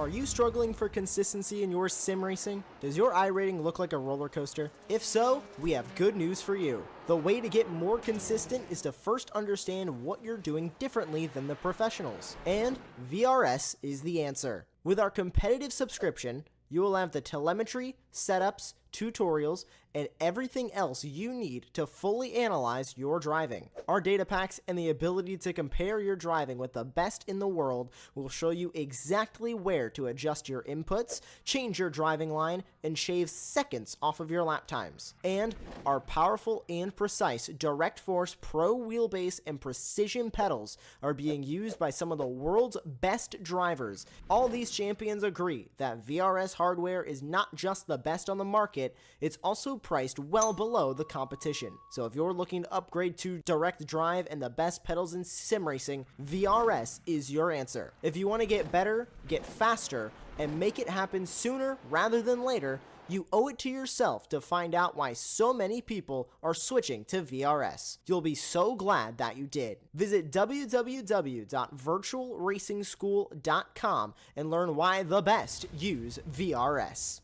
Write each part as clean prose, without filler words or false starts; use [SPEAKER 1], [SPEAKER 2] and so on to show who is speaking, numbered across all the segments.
[SPEAKER 1] Are you struggling for consistency in your sim racing? Does your iRating look like a roller coaster? If so, we have good news for you. The way to get more consistent is to first understand what you're doing differently than the professionals. And VRS is the answer. With our competitive subscription, you will have the telemetry, setups, tutorials, and everything else you need to fully analyze your driving. Our data packs and the ability to compare your driving with the best in the world will show you exactly where to adjust your inputs, change your driving line, and shave seconds off of your lap times. And our powerful and precise Direct Force Pro wheelbase and precision pedals are being used by some of the world's best drivers. All these champions agree that VRS hardware is not just the best on the market, it's also priced well below the competition. So if you're looking to upgrade to direct drive and the best pedals in sim racing, VRS is your answer. If you want to get better, get faster, and make it happen sooner rather than later, you owe it to yourself to find out why so many people are switching to VRS. You'll be so glad that you did. Visit www.virtualracingschool.com and learn why the best use VRS.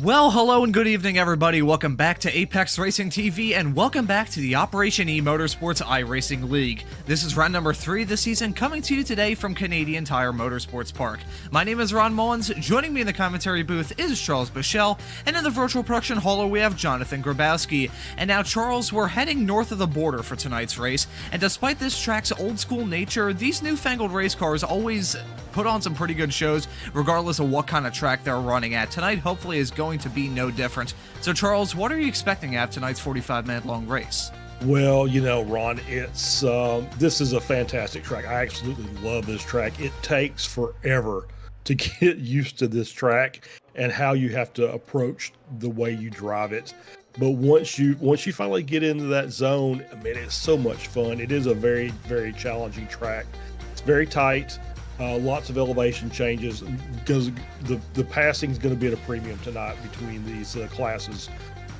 [SPEAKER 2] Well, hello and good evening, everybody. Welcome back to Apex Racing TV, and welcome back to the Operation eMotorsports iRacing League. This is round number 3 this season, coming to you today from Canadian Tire Motorsports Park. My name is Ron Mullins. Joining me in the commentary booth is Charles Bichelle, and in the virtual production hall we have Jonathan Grabowski. And now, Charles, we're heading north of the border for tonight's race, and despite this track's old-school nature, these newfangled race cars always put on some pretty good shows, regardless of what kind of track they're running at. Tonight, hopefully, is going to be no different. So, Charles, what are you expecting out of tonight's 45-minute long race?
[SPEAKER 3] Well, you know, Ron, it's this is a fantastic track. I absolutely love this track. It takes forever to get used to this track and how you have to approach the way you drive it. But once you finally get into that zone, I mean, it's so much fun. It is a very, very challenging track. It's very tight. Lots of elevation changes because the passing is going to be at a premium tonight between these classes.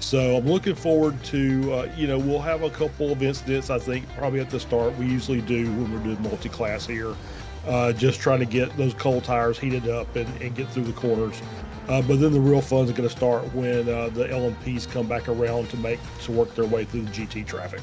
[SPEAKER 3] So I'm looking forward to, we'll have a couple of incidents, I think, probably at the start. We usually do when we're doing multi-class here, just trying to get those cold tires heated up and get through the corners. But then the real fun is going to start when the LMPs come back around to work their way through the GT traffic.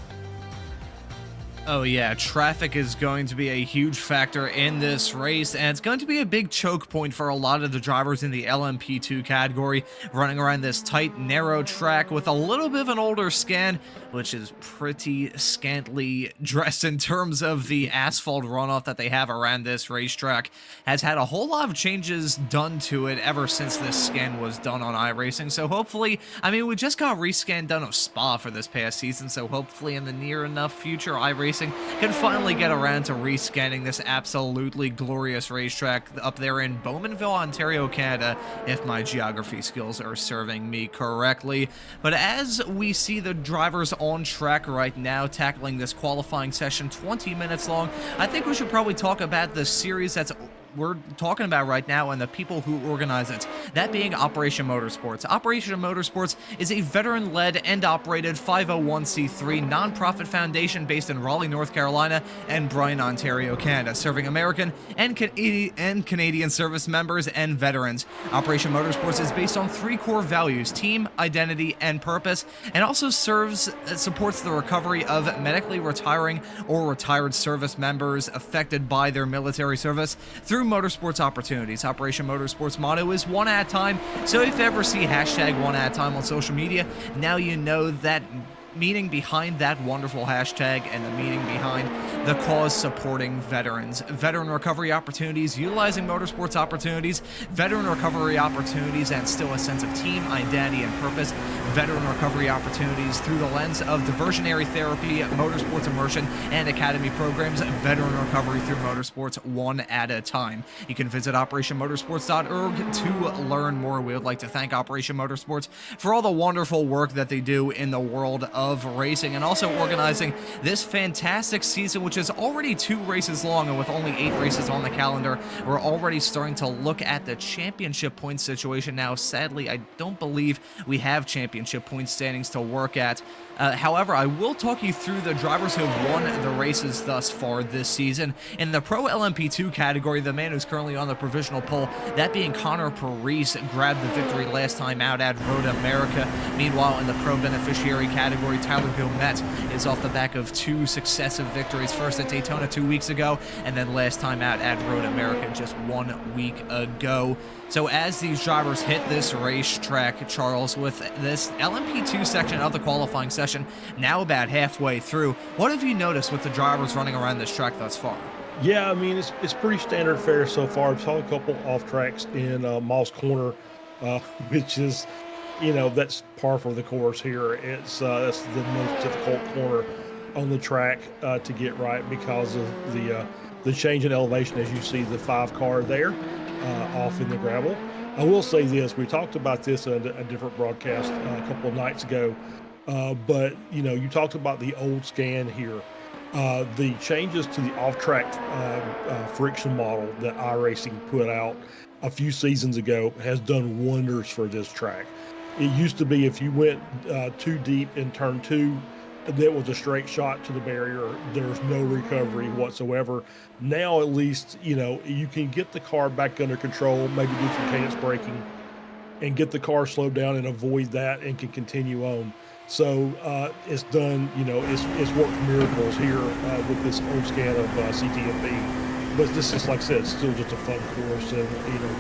[SPEAKER 2] Oh yeah, traffic is going to be a huge factor in this race, and it's going to be a big choke point for a lot of the drivers in the LMP2 category, running around this tight, narrow track with a little bit of an older skin, which is pretty scantily dressed in terms of the asphalt runoff that they have around this racetrack. Has had a whole lot of changes done to it ever since this scan was done on iRacing, so hopefully, I mean, we just got rescan done of Spa for this past season, so hopefully in the near enough future, iRacing can finally get around to rescanning this absolutely glorious racetrack up there in Bowmanville, Ontario, Canada, if my geography skills are serving me correctly. But as we see the drivers on track right now tackling this qualifying session 20 minutes long, I think we should probably talk about the series we're talking about right now and the people who organize it, that being Operation Motorsports. Operation Motorsports is a veteran-led and operated 501c3 nonprofit foundation based in Raleigh, North Carolina and Bryan, Ontario, Canada, serving American and Canadian service members and veterans. Operation Motorsports is based on 3 core values: team, identity, and purpose, and also supports the recovery of medically retiring or retired service members affected by their military service through motorsports opportunities. Operation Motorsports motto is one at a time, so if you ever see hashtag one at a time on social media, now you know that meaning behind that wonderful hashtag and the meaning behind the cause supporting veterans. Veteran recovery opportunities, utilizing motorsports opportunities, veteran recovery opportunities, and still a sense of team identity and purpose. Veteran recovery opportunities through the lens of diversionary therapy, motorsports immersion, and academy programs. Veteran recovery through motorsports, one at a time. You can visit operationmotorsports.org to learn more. We would like to thank Operation Motorsports for all the wonderful work that they do in the world of racing, and also organizing this fantastic season, which is already 2 races long, and with only 8 races on the calendar, we're already starting to look at the championship point situation now. Sadly, I don't believe we have championship point standings to work at. However, I will talk you through the drivers who have won the races thus far this season. In the Pro LMP2 category, the man who's currently on the provisional pole, that being Connor Parise, grabbed the victory last time out at Road America. Meanwhile, in the Pro Beneficiary category, Tyler Guillemette is off the back of 2 successive victories, first at Daytona 2 weeks ago, and then last time out at Road America just 1 week ago. So as these drivers hit this racetrack, Charles, with this LMP2 section of the qualifying session now about halfway through, what have you noticed with the drivers running around this track thus far?
[SPEAKER 3] Yeah, I mean, it's pretty standard fare so far. I've saw a couple off tracks in Moss Corner, which is, you know, that's par for the course here. It's that's the most difficult corner on the track to get right because of the change in elevation, as you see the 5 car there off in the gravel. I will say this: we talked about this in a different broadcast a couple of nights ago, but you know, you talked about the old scan here. The changes to the off-track friction model that iRacing put out a few seasons ago has done wonders for this track. It used to be if you went too deep in turn 2, that was a straight shot to the barrier. There's no recovery whatsoever. Now, at least, you know, you can get the car back under control, maybe do some cadence braking, and get the car slowed down and avoid that, and can continue on. So it's done, you know, it's worked miracles here with this old scan of CTMP. But this is, like I said, it's still just a fun course, and you know,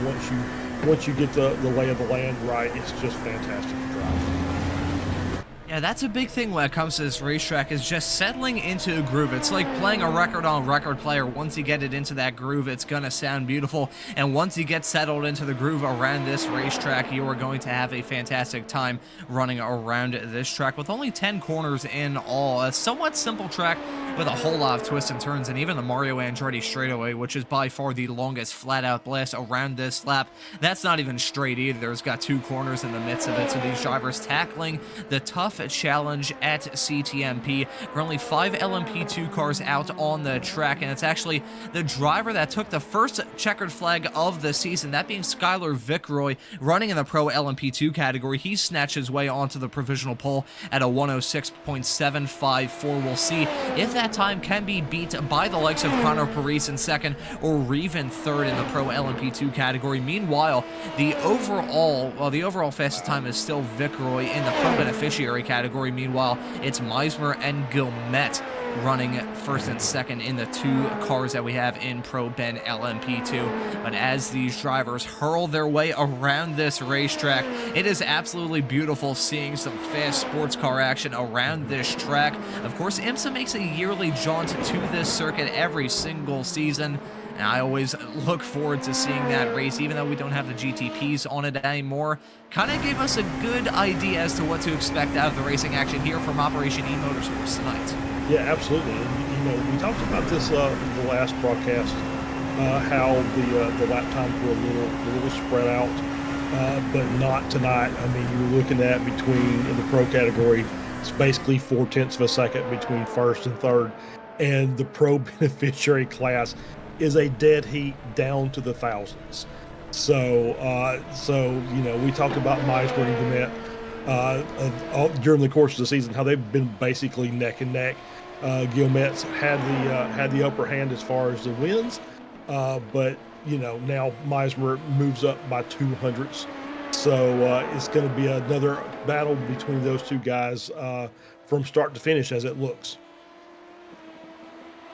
[SPEAKER 3] once you get the lay of the land right, it's just fantastic to drive.
[SPEAKER 2] Yeah, that's a big thing when it comes to this racetrack, is just settling into a groove. It's like playing a record on record player. Once you get it into that groove, it's going to sound beautiful. And once you get settled into the groove around this racetrack, you are going to have a fantastic time running around this track with only 10 corners in all. A somewhat simple track with a whole lot of twists and turns, and even the Mario Andretti straightaway, which is by far the longest flat-out blast around this lap, that's not even straight either. It's got 2 corners in the midst of it, so these drivers tackling the tough challenge at CTMP. Currently 5 LMP2 cars out on the track, and it's actually the driver that took the first checkered flag of the season, that being Skylar Vickroy, running in the Pro LMP2 category. He snatched his way onto the provisional pole at a 106.754. We'll see if that time can be beat by the likes of Connor Parise in second, or even third in the Pro LMP2 category. Meanwhile, the overall fastest time is still Vickroy in the Pro Beneficiary category. Meanwhile, it's Meismer and Guillemette running first and second in the 2 cars that we have in Pro Ben LMP2. But as these drivers hurl their way around this racetrack, it is absolutely beautiful seeing some fast sports car action around this track. Of course, IMSA makes a yearly jaunt to this circuit every single season, and I always look forward to seeing that race, even though we don't have the GTPs on it anymore. Kind of gave us a good idea as to what to expect out of the racing action here from Operation eMotorsports tonight.
[SPEAKER 3] Yeah, absolutely. And, you know, we talked about this the last broadcast, how the lap times were a little spread out, but not tonight. I mean, you're looking at between, in the pro category, it's basically 0.4 of a second between first and third, and the Pro Beneficiary class is a dead heat down to the thousands. So you know, we talked about Meismer and Guillemette during the course of the season, how they've been basically neck and neck. Guillemette's had the upper hand as far as the wins, but you know, now Meismer moves up by 200ths. So it's going to be another battle between those 2 guys from start to finish, as it looks.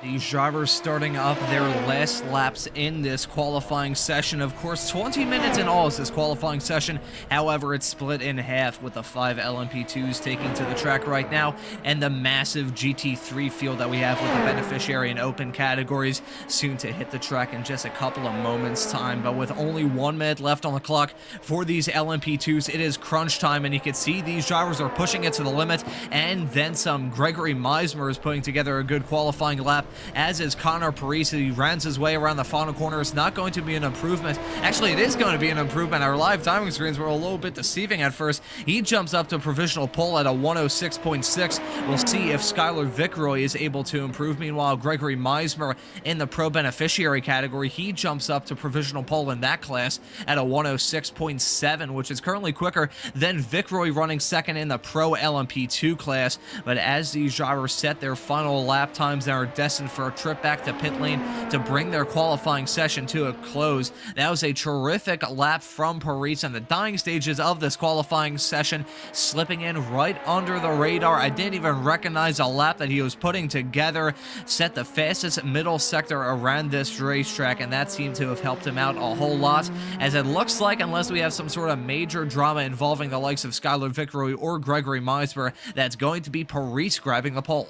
[SPEAKER 2] These drivers starting up their last laps in this qualifying session. Of course, 20 minutes in all is this qualifying session. However, it's split in half with the 5 LMP2s taking to the track right now and the massive GT3 field that we have with the beneficiary and open categories soon to hit the track in just a couple of moments time. But with only 1 minute left on the clock for these LMP2s, it is crunch time, and you can see these drivers are pushing it to the limit, and then some. Gregory Meismer is putting together a good qualifying lap, as is Connor Parise. He runs his way around the final corner. It's not going to be an improvement. Actually, it is going to be an improvement. Our live timing screens were a little bit deceiving at first. He jumps up to provisional pole at a 106.6. We'll see if Skylar Vickroy is able to improve. Meanwhile, Gregory Meismer in the pro beneficiary category, he jumps up to provisional pole in that class at a 106.7, which is currently quicker than Vickroy running second in the pro LMP2 class. But as these drivers set their final lap times, they are destined for a trip back to pit lane to bring their qualifying session to a close. That was a terrific lap from Parise in the dying stages of this qualifying session, slipping in right under the radar. I didn't even recognize a lap that he was putting together. Set the fastest middle sector around this racetrack, and that seemed to have helped him out a whole lot, as it looks like, unless we have some sort of major drama involving the likes of Skylar Vickroy or Gregory Meismer, that's going to be Parise grabbing the pole.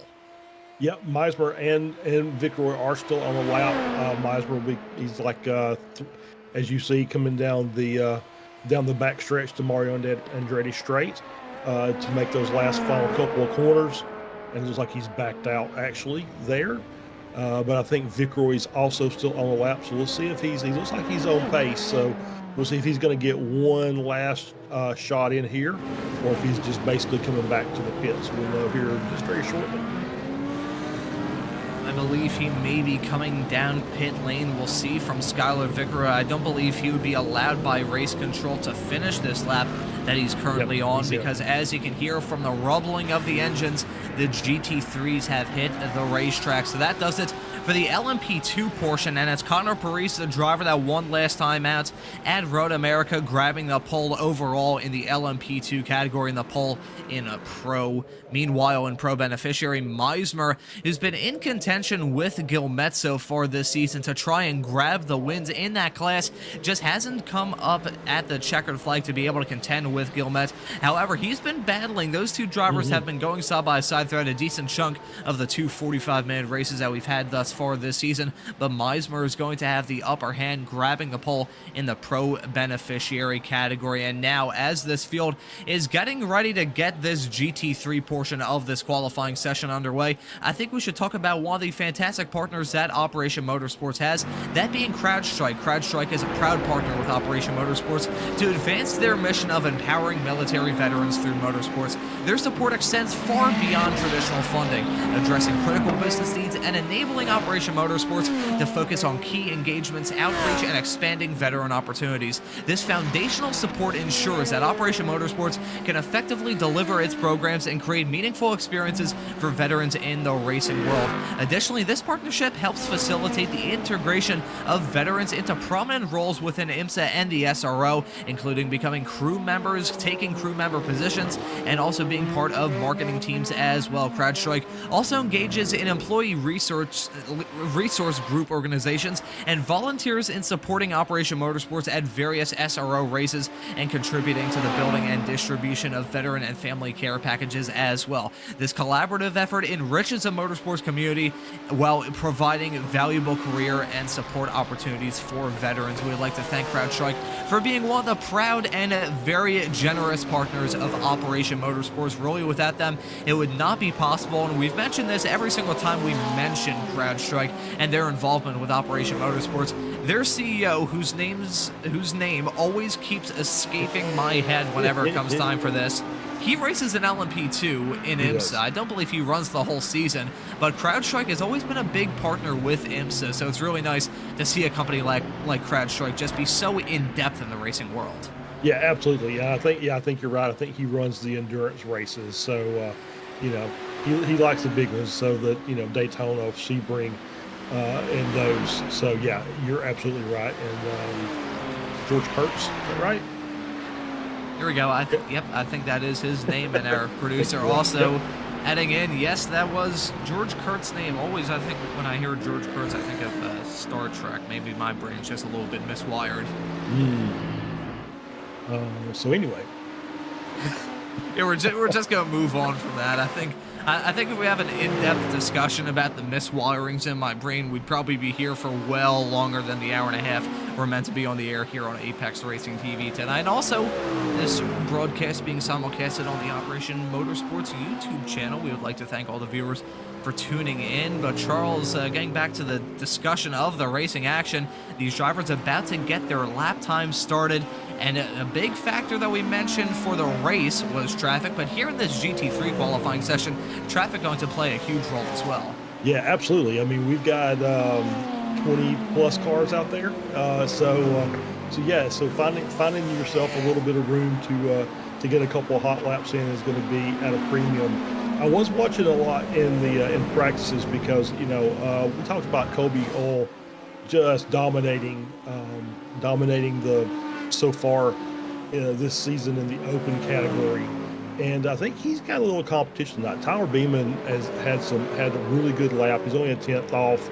[SPEAKER 3] Yep, Meismer and Vickroy are still on the lap. Meismer will be, he's like, as you see, coming down the back stretch to Mario Andretti straight to make those last final couple of corners. And it looks like he's backed out actually there. But I think Vickroy's also still on the lap, so we'll see if he looks like he's on pace. So we'll see if he's going to get one last shot in here, or if he's just basically coming back to the pits. We'll know here just very shortly.
[SPEAKER 2] I believe he may be coming down pit lane. We'll see from Skylar Vickroy. I don't believe he would be allowed by race control to finish this lap that he's currently on, because as you can hear from the rumbling of the engines, the GT3s have hit the racetrack. So that does it for the LMP2 portion, and it's Connor Parise, the driver that won last time out at Road America, grabbing the pole overall in the LMP2 category and the pole in a pro. Meanwhile, in pro beneficiary, Meismer, who's been in contention with Guillemette so far this season to try and grab the wins in that class, just hasn't come up at the checkered flag to be able to contend with Guillemette. However, he's been battling. Those two drivers have been going side by side throughout a decent chunk of the 2 45-minute races that we've had thus far this season, but Meismer is going to have the upper hand, grabbing the pole in the pro beneficiary category. And now, as this field is getting ready to get this GT3 portion of this qualifying session underway, I think we should talk about one of the fantastic partners that Operation Motorsports has, that being CrowdStrike. CrowdStrike is a proud partner with Operation Motorsports to advance their mission of empowering military veterans through motorsports. Their support extends far beyond traditional funding, addressing critical business needs and enabling Operation Motorsports to focus on key engagements, outreach, and expanding veteran opportunities. This foundational support ensures that Operation Motorsports can effectively deliver its programs and create meaningful experiences for veterans in the racing world. Additionally, this partnership helps facilitate the integration of veterans into prominent roles within IMSA and the SRO, including becoming crew members, taking crew member positions, and also being part of marketing teams as well. CrowdStrike also engages in employee resource group organizations and volunteers in supporting Operation Motorsports at various SRO races and contributing to the building and distribution of veteran and family care packages as well. This collaborative effort enriches the motorsports community while providing valuable career and support opportunities for veterans. We would like to thank CrowdStrike for being one of the proud and very generous partners of Operation Motorsports. Really, without them, it would not be possible, and we've mentioned this every single time we mention CrowdStrike and their involvement with Operation Motorsports. Their CEO, whose name always keeps escaping my head whenever it comes time for this, he races an LMP2 in IMSA. I don't believe he runs the whole season, but CrowdStrike has always been a big partner with IMSA, so it's really nice to see a company like CrowdStrike just be so in-depth in the racing world.
[SPEAKER 3] Yeah, absolutely. Yeah, I think you're right. I think he runs the endurance races, so he likes the big ones, so that Daytona, Sebring, and those. So yeah, you're absolutely right. And George Kurtz, is that right?
[SPEAKER 2] Here we go. I think that is his name, and our producer also Heading in, yes, that was George Kurtz's name. Always, I think, when I hear George Kurtz, I think of Star Trek. Maybe my brain's just a little bit miswired.
[SPEAKER 3] So anyway.
[SPEAKER 2] Yeah, we're just going to move on from that. I think if we have an in-depth discussion about the miswirings in my brain, we'd probably be here for well longer than the hour and a half we're meant to be on the air here on Apex Racing TV tonight. And also, this broadcast being simulcasted on the Operation Motorsports YouTube channel. We would like to thank all the viewers for tuning in. But Charles, getting back to the discussion of the racing action, these drivers about to get their lap time started. And a big factor that we mentioned for the race was traffic, but here in this GT3 qualifying session, traffic going to play a huge role as well.
[SPEAKER 3] Yeah, absolutely. I mean, we've got 20 plus cars out there, so finding yourself a little bit of room to get a couple of hot laps in is going to be at a premium. I was watching a lot in practices because we talked about Corby just dominating the so far this season in the open category, and I think he's got a little competition tonight. Tyler Beeman has had a really good lap. He's only a 10th off,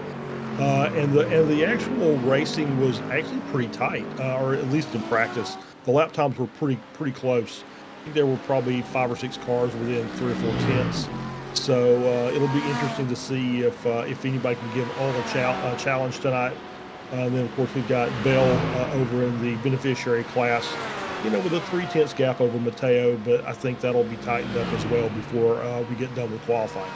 [SPEAKER 3] and the actual racing was actually pretty tight, or at least in practice. The lap times were pretty close. I think there were probably 5 or 6 cars within 3 or 4 tenths. So it'll be interesting to see if anybody can give all a challenge tonight. And then, of course, we've got Bell over in the beneficiary class, with a 3/10 gap over Mateo, but I think that'll be tightened up as well before we get done with qualifying.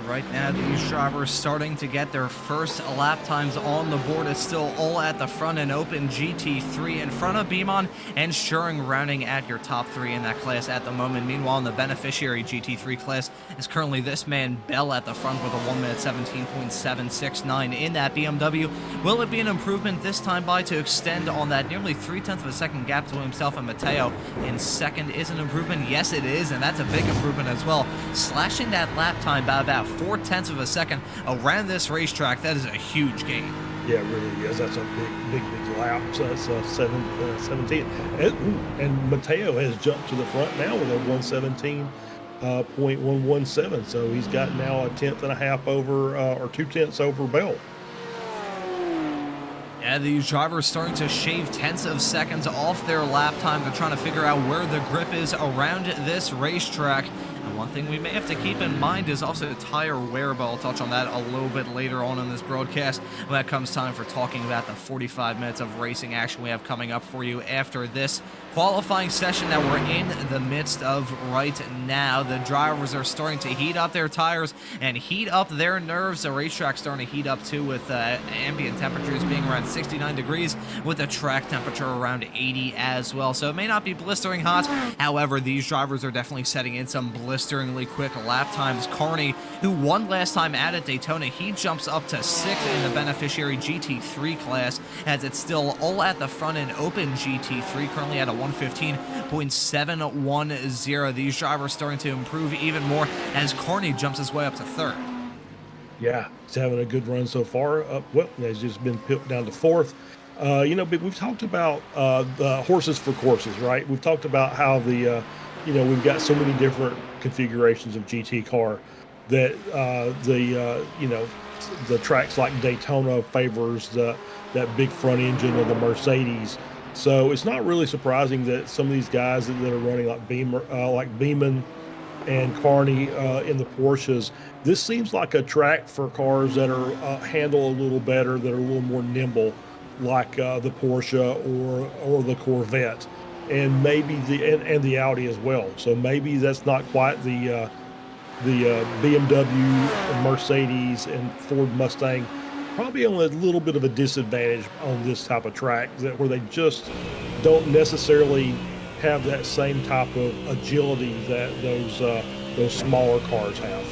[SPEAKER 2] Right now, these drivers starting to get their first lap times on the board. It's still all at the front and open GT3 in front of Beamon and Schuring rounding at your top 3 in that class at the moment. Meanwhile, in the beneficiary GT3 class is currently this man Bell at the front with a 1 minute 17.769 in that BMW. Will it be an improvement this time by to extend on that nearly 0.3 of a second gap to himself and Mateo in second is an improvement? Yes, it is, and that's a big improvement as well. Slashing that lap time by about 0.4 of a second around this racetrack, that is a huge gain.
[SPEAKER 3] Yeah, it really is. That's a big lap. So that's 17. And Mateo has jumped to the front now with a 117.117. So he's got now a 1/10.5 over, or 2/10 over Bell.
[SPEAKER 2] Yeah, these drivers starting to shave 10ths of seconds off their lap time. They're trying to figure out where the grip is around this racetrack. And one thing we may have to keep in mind is also tire wear, but I'll touch on that a little bit later on in this broadcast when it comes time for talking about the 45 minutes of racing action we have coming up for you after this qualifying session that we're in the midst of right now. The drivers are starting to heat up their tires and heat up their nerves. The racetrack's starting to heat up too, with ambient temperatures being around 69 degrees with the track temperature around 80 as well. So it may not be blistering hot. However, these drivers are definitely setting in some blisteringly quick lap times. Carney, who won last time out at Daytona, he jumps up to 6th in the beneficiary GT3 class, as it's still all at the front and open GT3, currently at a 115.710. These drivers starting to improve even more as Carney jumps his way up to 3rd.
[SPEAKER 3] Yeah, he's having a good run so far. He's just been pipped down to 4th. But we've talked about the horses for courses, right? We've talked about how we've got so many different configurations of GT car that the tracks like Daytona favors that big front engine of the Mercedes. So it's not really surprising that some of these guys that are running like Beeman and Carney in the Porsches, this seems like a track for cars that are handle a little better, that are a little more nimble, like the Porsche or the Corvette, and maybe the Audi as well. So maybe that's not quite the BMW, Mercedes, and Ford Mustang. Probably on a little bit of a disadvantage on this type of track, where they just don't necessarily have that same type of agility that those smaller cars have.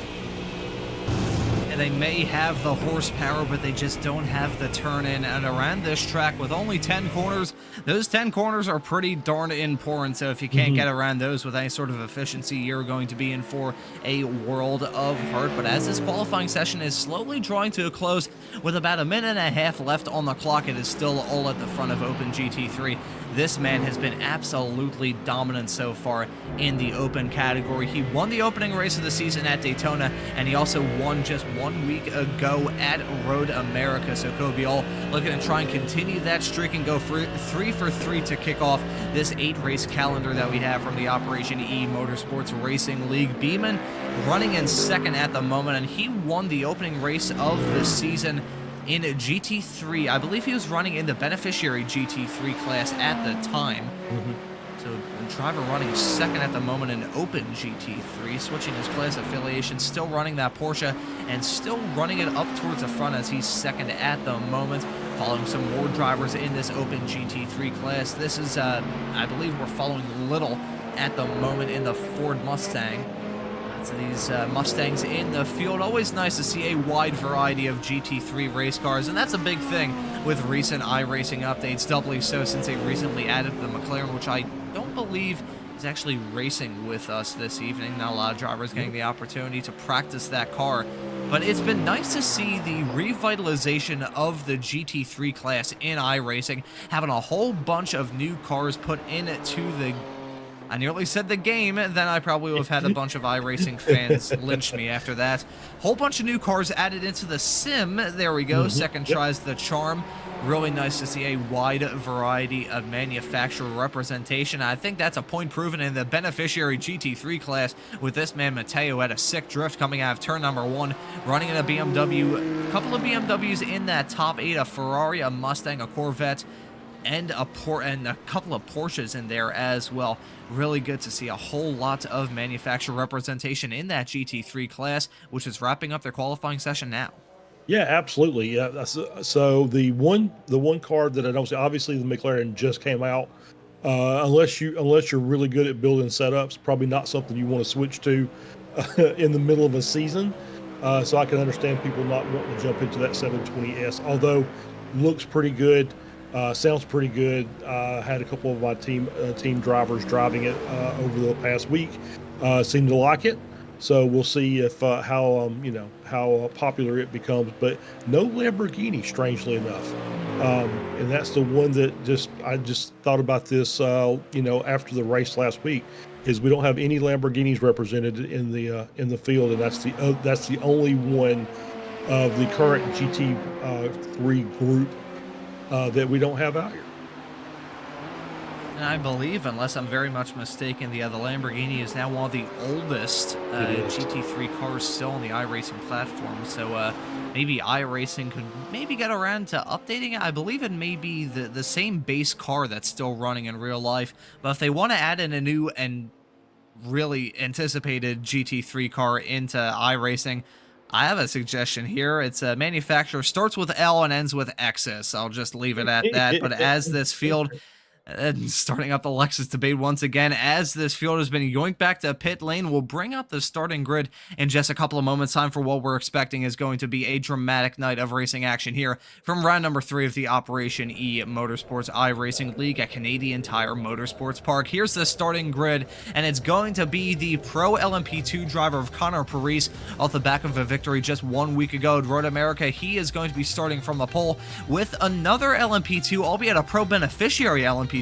[SPEAKER 2] And they may have the horsepower, but they just don't have the turn in. And around this track with only 10 corners, those 10 corners are pretty darn important. So if you can't get around those with any sort of efficiency, you're going to be in for a world of hurt. But as this qualifying session is slowly drawing to a close with about a minute and a half left on the clock, it is still all at the front of Open GT3. this man has been absolutely dominant so far in the open category. He won the opening race of the season at Daytona, and he also won just 1 week ago at Road America. So Corby all looking to try and continue that streak and go for 3 for 3 to kick off this 8-race calendar that we have from the Operation eMotorsports Racing League. Beeman running in second at the moment, and he won the opening race of the season in GT3. I believe he was running in the beneficiary GT3 class at the time. So the driver running second at the moment in open GT3, switching his class affiliation, still running that Porsche and still running it up towards the front as he's second at the moment, following some more drivers in this open GT3 class. This is, I believe we're following Little at the moment in the Ford Mustang. So these Mustangs in the field. Always nice to see a wide variety of GT3 race cars, and that's a big thing with recent iRacing updates, doubly so since they recently added the McLaren, which I don't believe is actually racing with us this evening. Not a lot of drivers getting the opportunity to practice that car, but it's been nice to see the revitalization of the GT3 class in iRacing, having a whole bunch of new cars put into the... I nearly said the game, then I probably would have had a bunch of iRacing fans lynch me after that. Whole bunch of new cars added into the sim. There we go. Second tries the charm. Really nice to see a wide variety of manufacturer representation. I think that's a point proven in the beneficiary GT3 class with this man Matteo at a sick drift coming out of turn number 1, running in a BMW. A couple of BMWs in that top 8, a Ferrari, a Mustang, a Corvette, and a couple of Porsches in there as well. Really good to see a whole lot of manufacturer representation in that GT3 class, which is wrapping up their qualifying session now.
[SPEAKER 3] Yeah, absolutely. Yeah, so the one car that I don't see, obviously the McLaren just came out. Unless you're really good at building setups, probably not something you want to switch to in the middle of a season. So I can understand people not wanting to jump into that 720S, although looks pretty good. Sounds pretty good. Had a couple of my team drivers driving it over the past week. Seem to like it. So we'll see if how popular it becomes. But no Lamborghini, strangely enough. And that's the one that I just thought about this. After the race last week, is we don't have any Lamborghinis represented in the field, and that's the only one of the current GT3 group that we don't have out here.
[SPEAKER 2] And I believe, unless I'm very much mistaken, the Lamborghini is now one of the oldest GT3 cars still on the iRacing platform. So maybe iRacing could maybe get around to updating it. I believe it may be the same base car that's still running in real life. But if they want to add in a new and really anticipated GT3 car into iRacing, I have a suggestion here. It's a manufacturer, starts with L and ends with Xs. I'll just leave it at that. But as this field... starting up the Lexus debate once again, as this field has been yoinked back to pit lane, we'll bring up the starting grid in just a couple of moments. Time for what we're expecting is going to be a dramatic night of racing action here from round number 3 of the Operation eMotorsports iRacing League at Canadian Tire Motorsports Park. Here's the starting grid, and it's going to be the Pro LMP2 driver of Connor Parise off the back of a victory just 1 week ago at Road America. He is going to be starting from the pole with another LMP2, albeit a Pro beneficiary LMP2,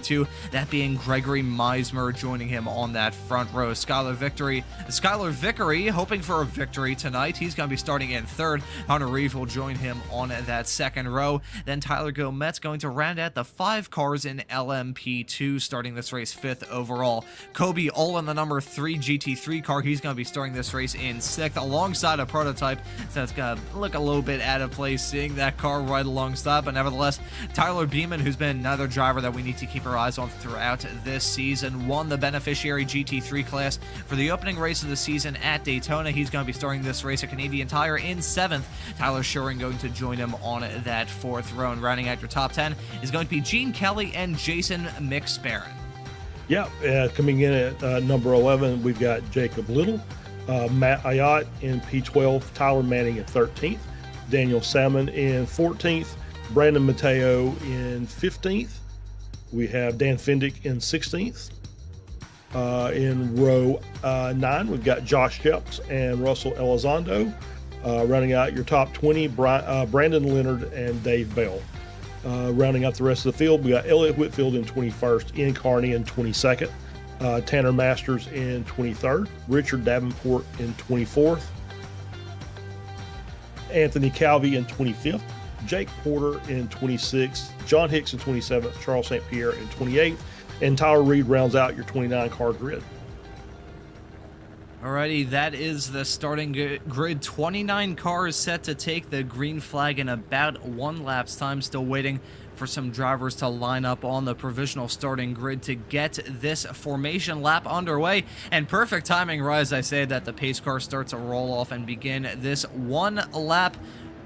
[SPEAKER 2] that being Gregory Meismer joining him on that front row. Skylar Vickery hoping for a victory tonight. He's going to be starting in third. Hunter Reeve will join him on that second row. Then Tyler Gomet's going to round out the 5 cars in LMP2, starting this race 5th overall. Corby all in the number 3 GT3 car. He's going to be starting this race in 6th alongside a prototype, so it's going to look a little bit out of place seeing that car right alongside, but nevertheless, Tyler Beeman, who's been another driver that we need to keep our eyes on throughout this season, won the beneficiary GT3 class for the opening race of the season at Daytona. He's going to be starting this race at Canadian Tire in 7th. Tyler Schuring going to join him on that 4th row, and rounding out your top 10 is going to be Gene Kelly and Jason McSparron.
[SPEAKER 3] Yeah, coming in at number 11, we've got Jacob Little, Matt Ayotte in P12, Tyler Manning in 13th, Daniel Salmon in 14th, Brandon Mateo in 15th. We have Dan Fendick in 16th. In row 9, we've got Josh Sheps and Russell Elizondo. Running out your top 20, Brandon Leonard and Dave Bell. Rounding out the rest of the field, we got Elliott Whitfield in 21st, Ian Carney in 22nd, Tanner Masters in 23rd, Richard Davenport in 24th, Anthony Calvi in 25th, Jake Porter in 26th, John Hicks in 27th, Charles St. Pierre in 28th, and Tyler Reed rounds out your 29-car grid.
[SPEAKER 2] Alrighty, that is the starting grid. 29 cars set to take the green flag in about 1 lap's time. Still waiting for some drivers to line up on the provisional starting grid to get this formation lap underway. And perfect timing, right as I say that the pace car starts to roll off and begin this 1 lap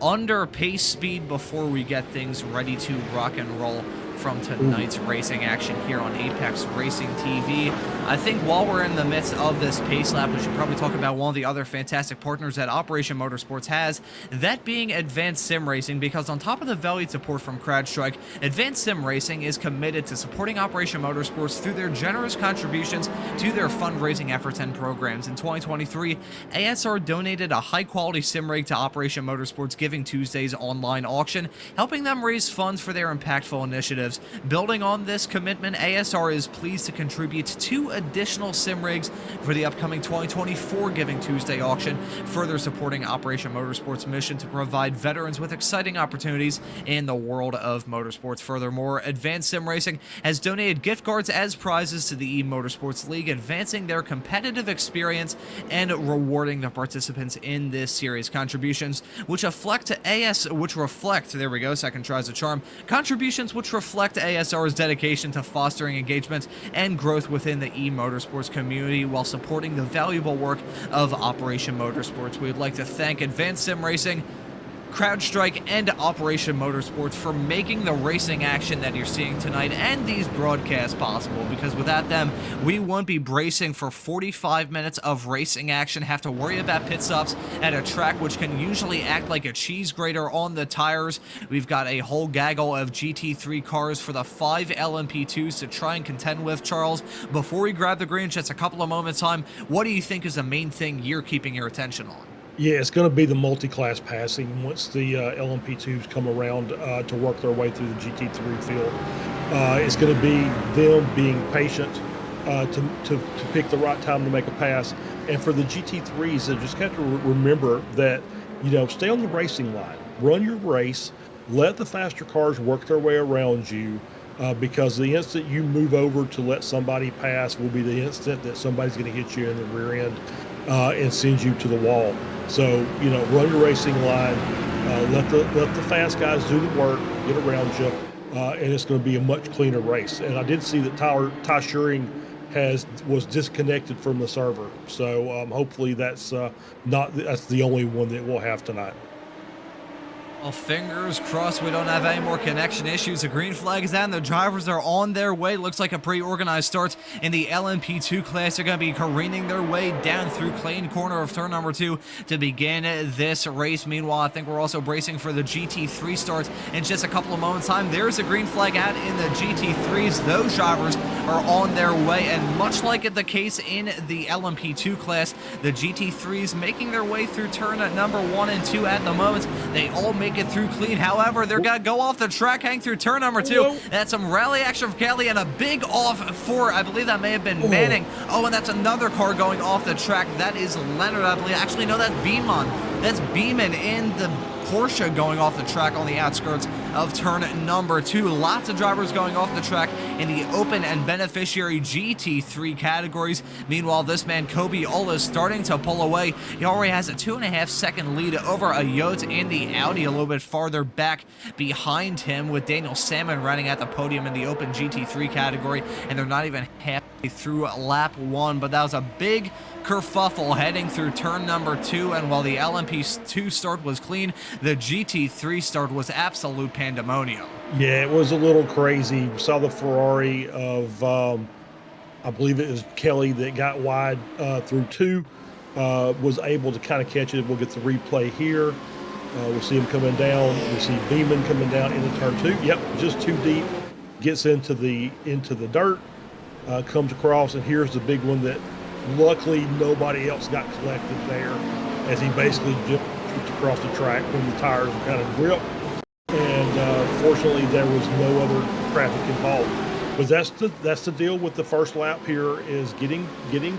[SPEAKER 2] under pace speed before we get things ready to rock and roll from tonight's racing action here on Apex Racing TV. I think while we're in the midst of this pace lap, we should probably talk about one of the other fantastic partners that Operation Motorsports has, that being Advanced Sim Racing, because on top of the valued support from CrowdStrike, Advanced Sim Racing is committed to supporting Operation Motorsports through their generous contributions to their fundraising efforts and programs. In 2023, ASR donated a high-quality sim rig to Operation Motorsports Giving Tuesday's online auction, helping them raise funds for their impactful initiatives. Building on this commitment, ASR is pleased to contribute 2 additional sim rigs for the upcoming 2024 Giving Tuesday auction, further supporting Operation Motorsports' mission to provide veterans with exciting opportunities in the world of motorsports. Furthermore, Advanced Sim Racing has donated gift cards as prizes to the eMotorsports League, advancing their competitive experience and rewarding the participants in this series. Contributions which reflect there we go, second tries a charm. Contributions which reflect ASR's dedication to fostering engagement and growth within the eMotorsports community while supporting the valuable work of Operation Motorsports. We would like to thank Advanced Sim Racing, CrowdStrike, and Operation Motorsports for making the racing action that you're seeing tonight and these broadcasts possible, because without them, we won't be bracing for 45 minutes of racing action, have to worry about pit stops at a track which can usually act like a cheese grater on the tires. We've got a whole gaggle of GT3 cars for the 5 LMP2s to try and contend with. Charles, before we grab the green, just a couple of moments time, what do you think is the main thing you're keeping your attention on?
[SPEAKER 3] Yeah, it's going to be the multi-class passing once the LMP2s come around to work their way through the GT3 field. It's going to be them being patient to pick the right time to make a pass. And for the GT3s, they just have to remember that, stay on the racing line, run your race, let the faster cars work their way around you, because the instant you move over to let somebody pass will be the instant that somebody's going to hit you in the rear end and send you to the wall. So, run your racing line, let the fast guys do the work, get around you, and it's going to be a much cleaner race. And I did see that Ty Schuring was disconnected from the server, so hopefully that's the only one that we'll have tonight.
[SPEAKER 2] Well, fingers crossed we don't have any more connection issues. The green flag is out and the drivers are on their way. Looks like a pretty organized start in the LMP2 class. They're going to be careening their way down through clean corner of turn number 2 to begin this race. Meanwhile, I think we're also bracing for the GT3 starts in just a couple of moments' time. There's a green flag out in the GT3s. Those drivers are on their way, and much like the case in the LMP2 class, the GT3s making their way through turn number 1 and 2 at the moment. They all make it through clean. However, they're going to go off the track, hang through turn number 2. That's some rally action from Kelly and a big off for, I believe that may have been Manning. Oh, and that's another car going off the track. That is Leonard, I believe. Actually, no, that's Beeman. That's Beeman in the Porsche going off the track on the outskirts of turn number 2. Lots of drivers going off the track in the open and beneficiary GT3 categories. Meanwhile, this man, Corby, is starting to pull away. He already has a 2.5-second lead over a Yote in the Audi, a little bit farther back behind him, with Daniel Salmon running at the podium in the open GT3 category, and they're not even halfway through lap 1, but that was a big kerfuffle heading through turn number 2, and while the LMP2 start was clean, the GT3 start was absolute pandemonium. Yeah,
[SPEAKER 3] it was a little crazy. We saw the Ferrari of, I believe it was Kelly that got wide through 2, was able to kind of catch it. We'll get the replay here. We'll see him coming down. We'll see Beeman coming down into turn 2. Yep, just too deep. Gets into the dirt, comes across, and here's the big one that luckily nobody else got collected there, as he basically jumped across the track when the tires were kind of gripped. and fortunately there was no other traffic involved. But that's the deal with the first lap here, is getting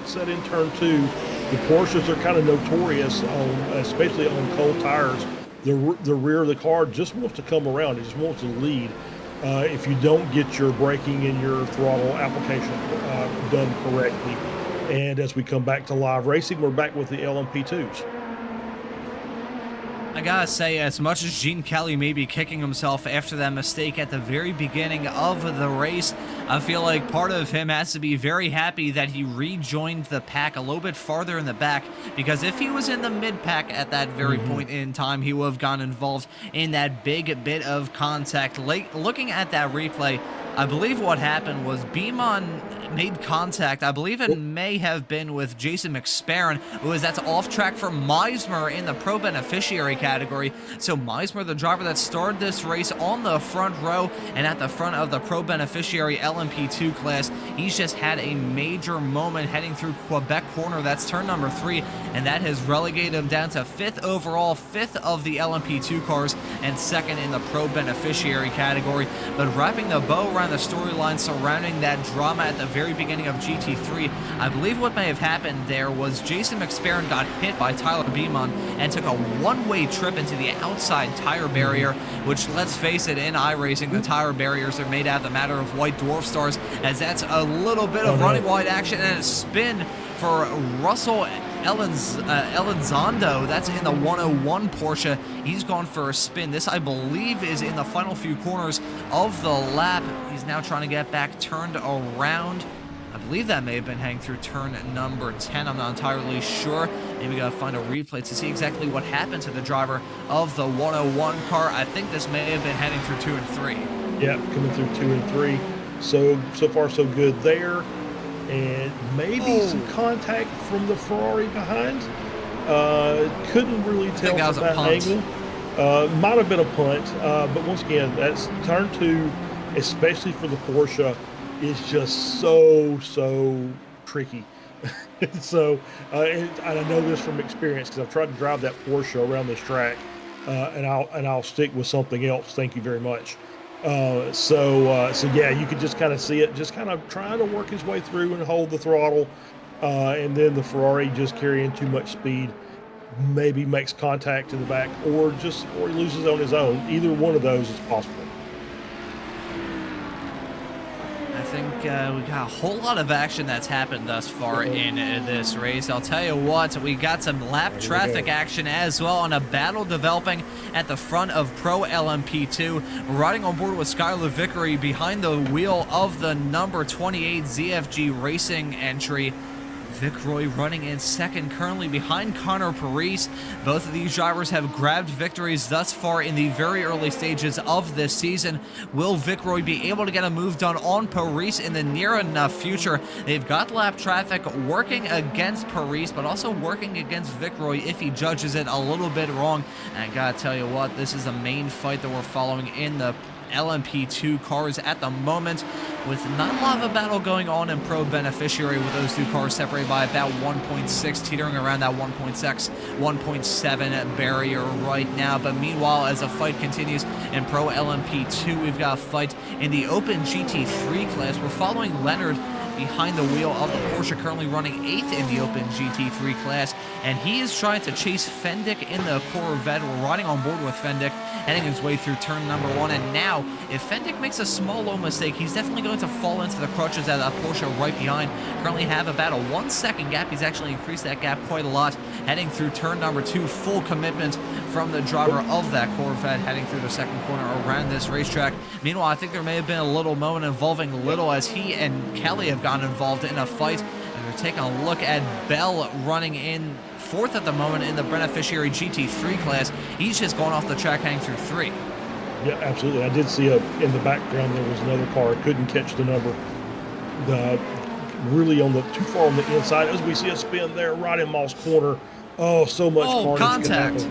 [SPEAKER 3] set in turn 2. The Porsches are kind of notorious on, especially on cold tires. The rear of the car just wants to come around. It just wants to lead. If you don't get your braking and your throttle application done correctly. And as we come back to live racing, we're back with the LMP2s.
[SPEAKER 2] I gotta say, as much as Gene Kelly may be kicking himself after that mistake at the very beginning of the race, I feel like part of him has to be very happy that he rejoined the pack a little bit farther in the back, because if he was in the mid-pack at that very point in time, he would have gotten involved in that big bit of contact. Looking at that replay, I believe what happened was Beamon made contact. I believe it may have been with Jason McSparron, that's off track for Meismer in the Pro Beneficiary category. So Meismer, the driver that started this race on the front row and at the front of the Pro Beneficiary LMP2 class, he's just had a major moment heading through Quebec corner. That's turn number 3, and that has relegated him down to 5th overall, 5th of the LMP2 cars, and 2nd in the Pro Beneficiary category. But wrapping the bow around the storyline surrounding that drama at the very beginning of GT3, I believe what may have happened there was Jason McSparron got hit by Tyler Beamon and took a one-way trip into the outside tire barrier, which, let's face it, in iRacing, the tire barriers are made out of the matter of white dwarf stars, as that's a little bit of running wide action and a spin for Russell Elizondo. That's in the 101 Porsche. He's gone for a spin. This, I believe, is in the final few corners of the lap. He's now trying to get back turned around. I believe that may have been heading through turn number 10. I'm not entirely sure. Maybe gotta find a replay to see exactly what happened to the driver of the 101 car. I think this may have been heading through 2 and 3.
[SPEAKER 3] Yeah, coming through 2 and 3. So far so good there. And maybe some contact from the Ferrari behind. Couldn't really tell from that angle. Might have been a punt, but once again, that's turn 2, especially for the Porsche, is just so tricky. So, and I know this from experience because I've tried to drive that Porsche around this track, and I'll stick with something else. Thank you very much. So yeah, you could just kind of see it, just kind of trying to work his way through and hold the throttle, and then the Ferrari just carrying too much speed, maybe makes contact in the back, or he loses on his own. Either one of those is possible.
[SPEAKER 2] I think we got a whole lot of action that's happened thus far in this race. I'll tell you what, we got some lap traffic action as well, on a battle developing at the front of Pro LMP2. Riding on board with Skylar Vickery behind the wheel of the number 28 ZFG Racing entry. Vicroy running in second, currently behind Connor Parise. Both of these drivers have grabbed victories thus far in the very early stages of this season. Will Vicroy be able to get a move done on Parise in the near enough future? They've got lap traffic working against Parise, but also working against Vicroy if he judges it a little bit wrong. And I gotta tell you what, this is a main fight that we're following in the LMP2 cars at the moment, with not a lot of a battle going on in Pro Beneficiary, with those two cars separated by about 1.6, teetering around that 1.6, 1.7 barrier right now. But meanwhile, as the fight continues in Pro LMP2, we've got a fight in the Open GT3 class. We're following Leonard behind the wheel of the Porsche, currently running 8th in the Open GT3 class, and he is trying to chase Fendick in the Corvette. We're riding on board with Fendick, heading his way through turn number 1, and now, if Fendick makes a small low mistake, he's definitely going to fall into the crutches of that Porsche right behind. Currently have about a 1 second gap. He's actually increased that gap quite a lot, heading through turn number 2, full commitment from the driver of that Corvette, heading through the second corner around this racetrack. Meanwhile, I think there may have been a little moment involving Little, as he and Kelly have gotten involved in a fight. And we're taking a look at Bell running in 4th at the moment in the Beneficiary GT3 class. He's just going off the track, heading through 3.
[SPEAKER 3] Yeah, absolutely. I did see in the background there was another car. Couldn't catch the number. Really on the too far on the inside, as we see a spin there right in Moss corner. Oh, so much carnage
[SPEAKER 2] contact.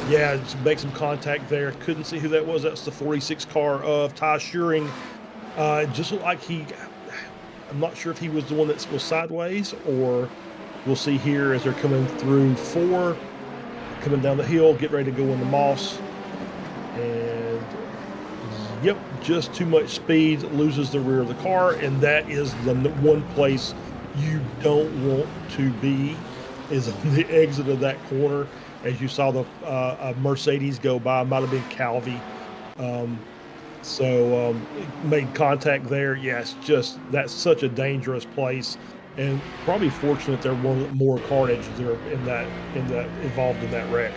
[SPEAKER 3] Yeah, just make some contact there. Couldn't see who that was. That's the 46 car of Ty Shearing. Just looked like I'm not sure if he was the one that was sideways, or we'll see here as they're coming through 4, coming down the hill, get ready to go into Moss. And yep, just too much speed, loses the rear of the car, and that is the one place you don't want to be, is on the exit of that corner. As you saw the Mercedes go by, might have been Calvi. Made contact there. Yes, that's such a dangerous place, and probably fortunate there weren't more carnage there involved in that wreck.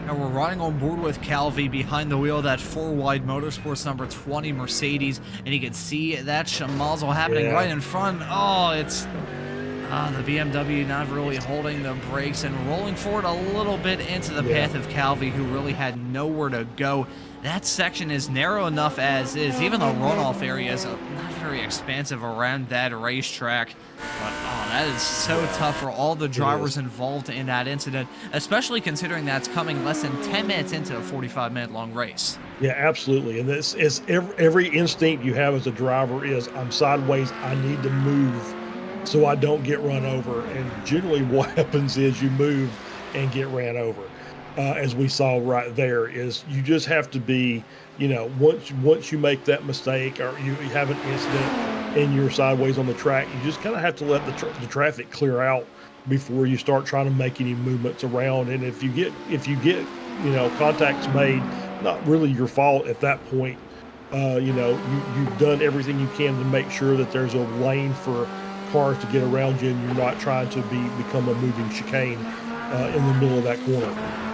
[SPEAKER 2] And we're riding on board with Calvi behind the wheel of that 4-wide Motorsports number 20 Mercedes, and you can see that schmozzle happening right in front. Oh, it's the BMW not really holding the brakes and rolling forward a little bit into the path of Calvi, who really had nowhere to go. That section is narrow enough as is. Even the runoff area is not very expansive around that racetrack. But, that is so tough for all the drivers involved in that incident, especially considering that's coming less than 10 minutes into a 45-minute long race.
[SPEAKER 3] Yeah, absolutely. And this is every instinct you have as a driver is, I'm sideways, I need to move so I don't get run over. And generally what happens is you move and get ran over. As we saw right there, is you just have to be, once you make that mistake or you have an incident and you're sideways on the track, you just kind of have to let the traffic clear out before you start trying to make any movements around. And if you get contacts made, not really your fault at that point. You've done everything you can to make sure that there's a lane for cars to get around you, and you're not trying to become a moving chicane in the middle of that corner.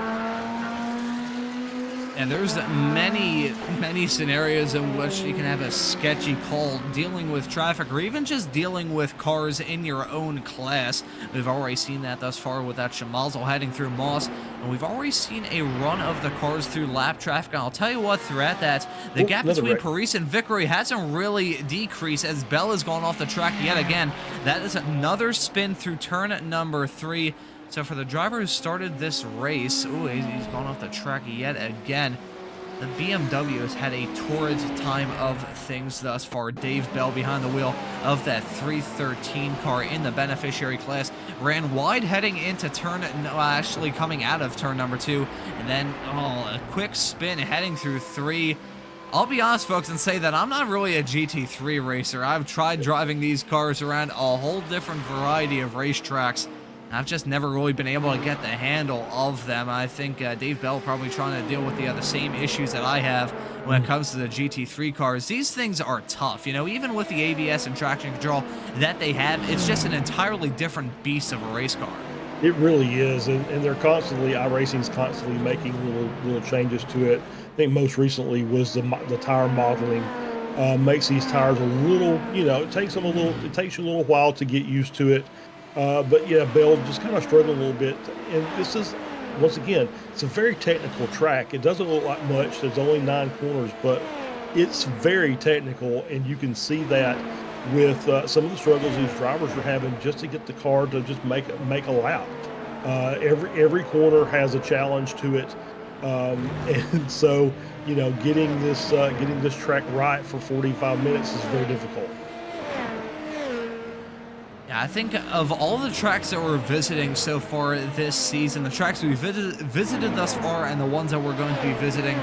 [SPEAKER 2] And there's many scenarios in which you can have a sketchy call dealing with traffic, or even just dealing with cars in your own class. We've already seen that thus far with that schmozzle heading through Moss, and we've already seen a run of the cars through lap traffic. And I'll tell you what, throughout that, the gap between Paris and Vickery hasn't really decreased, as Bell has gone off the track yet again. That is another spin through turn number 3. So for the driver who started this race, he's gone off the track yet again. The BMW has had a torrid time of things thus far. Dave Bell behind the wheel of that 313 car in the beneficiary class ran wide heading into coming out of turn number 2, and then a quick spin heading through 3. I'll be honest, folks, and say that I'm not really a GT3 racer. I've tried driving these cars around a whole different variety of racetracks. I've just never really been able to get the handle of them. I think Dave Bell probably trying to deal with the same issues that I have when it comes to the GT3 cars. These things are tough, even with the ABS and traction control that they have. It's just an entirely different beast of a race car.
[SPEAKER 3] It really is, and they're iRacing's constantly making little changes to it. I think most recently was the tire modeling. Makes these tires a little, it takes you a little while to get used to it. But yeah, Bell just kind of struggled a little bit. And this is, once again, it's a very technical track. It doesn't look like much. There's only 9 corners, but it's very technical. And you can see that with some of the struggles these drivers are having just to get the car to just make a lap. Every corner has a challenge to it. And so, getting this track right for 45 minutes is very difficult.
[SPEAKER 2] Yeah, I think of all the tracks that we're visiting so far this season, the tracks we've visited thus far and the ones that we're going to be visiting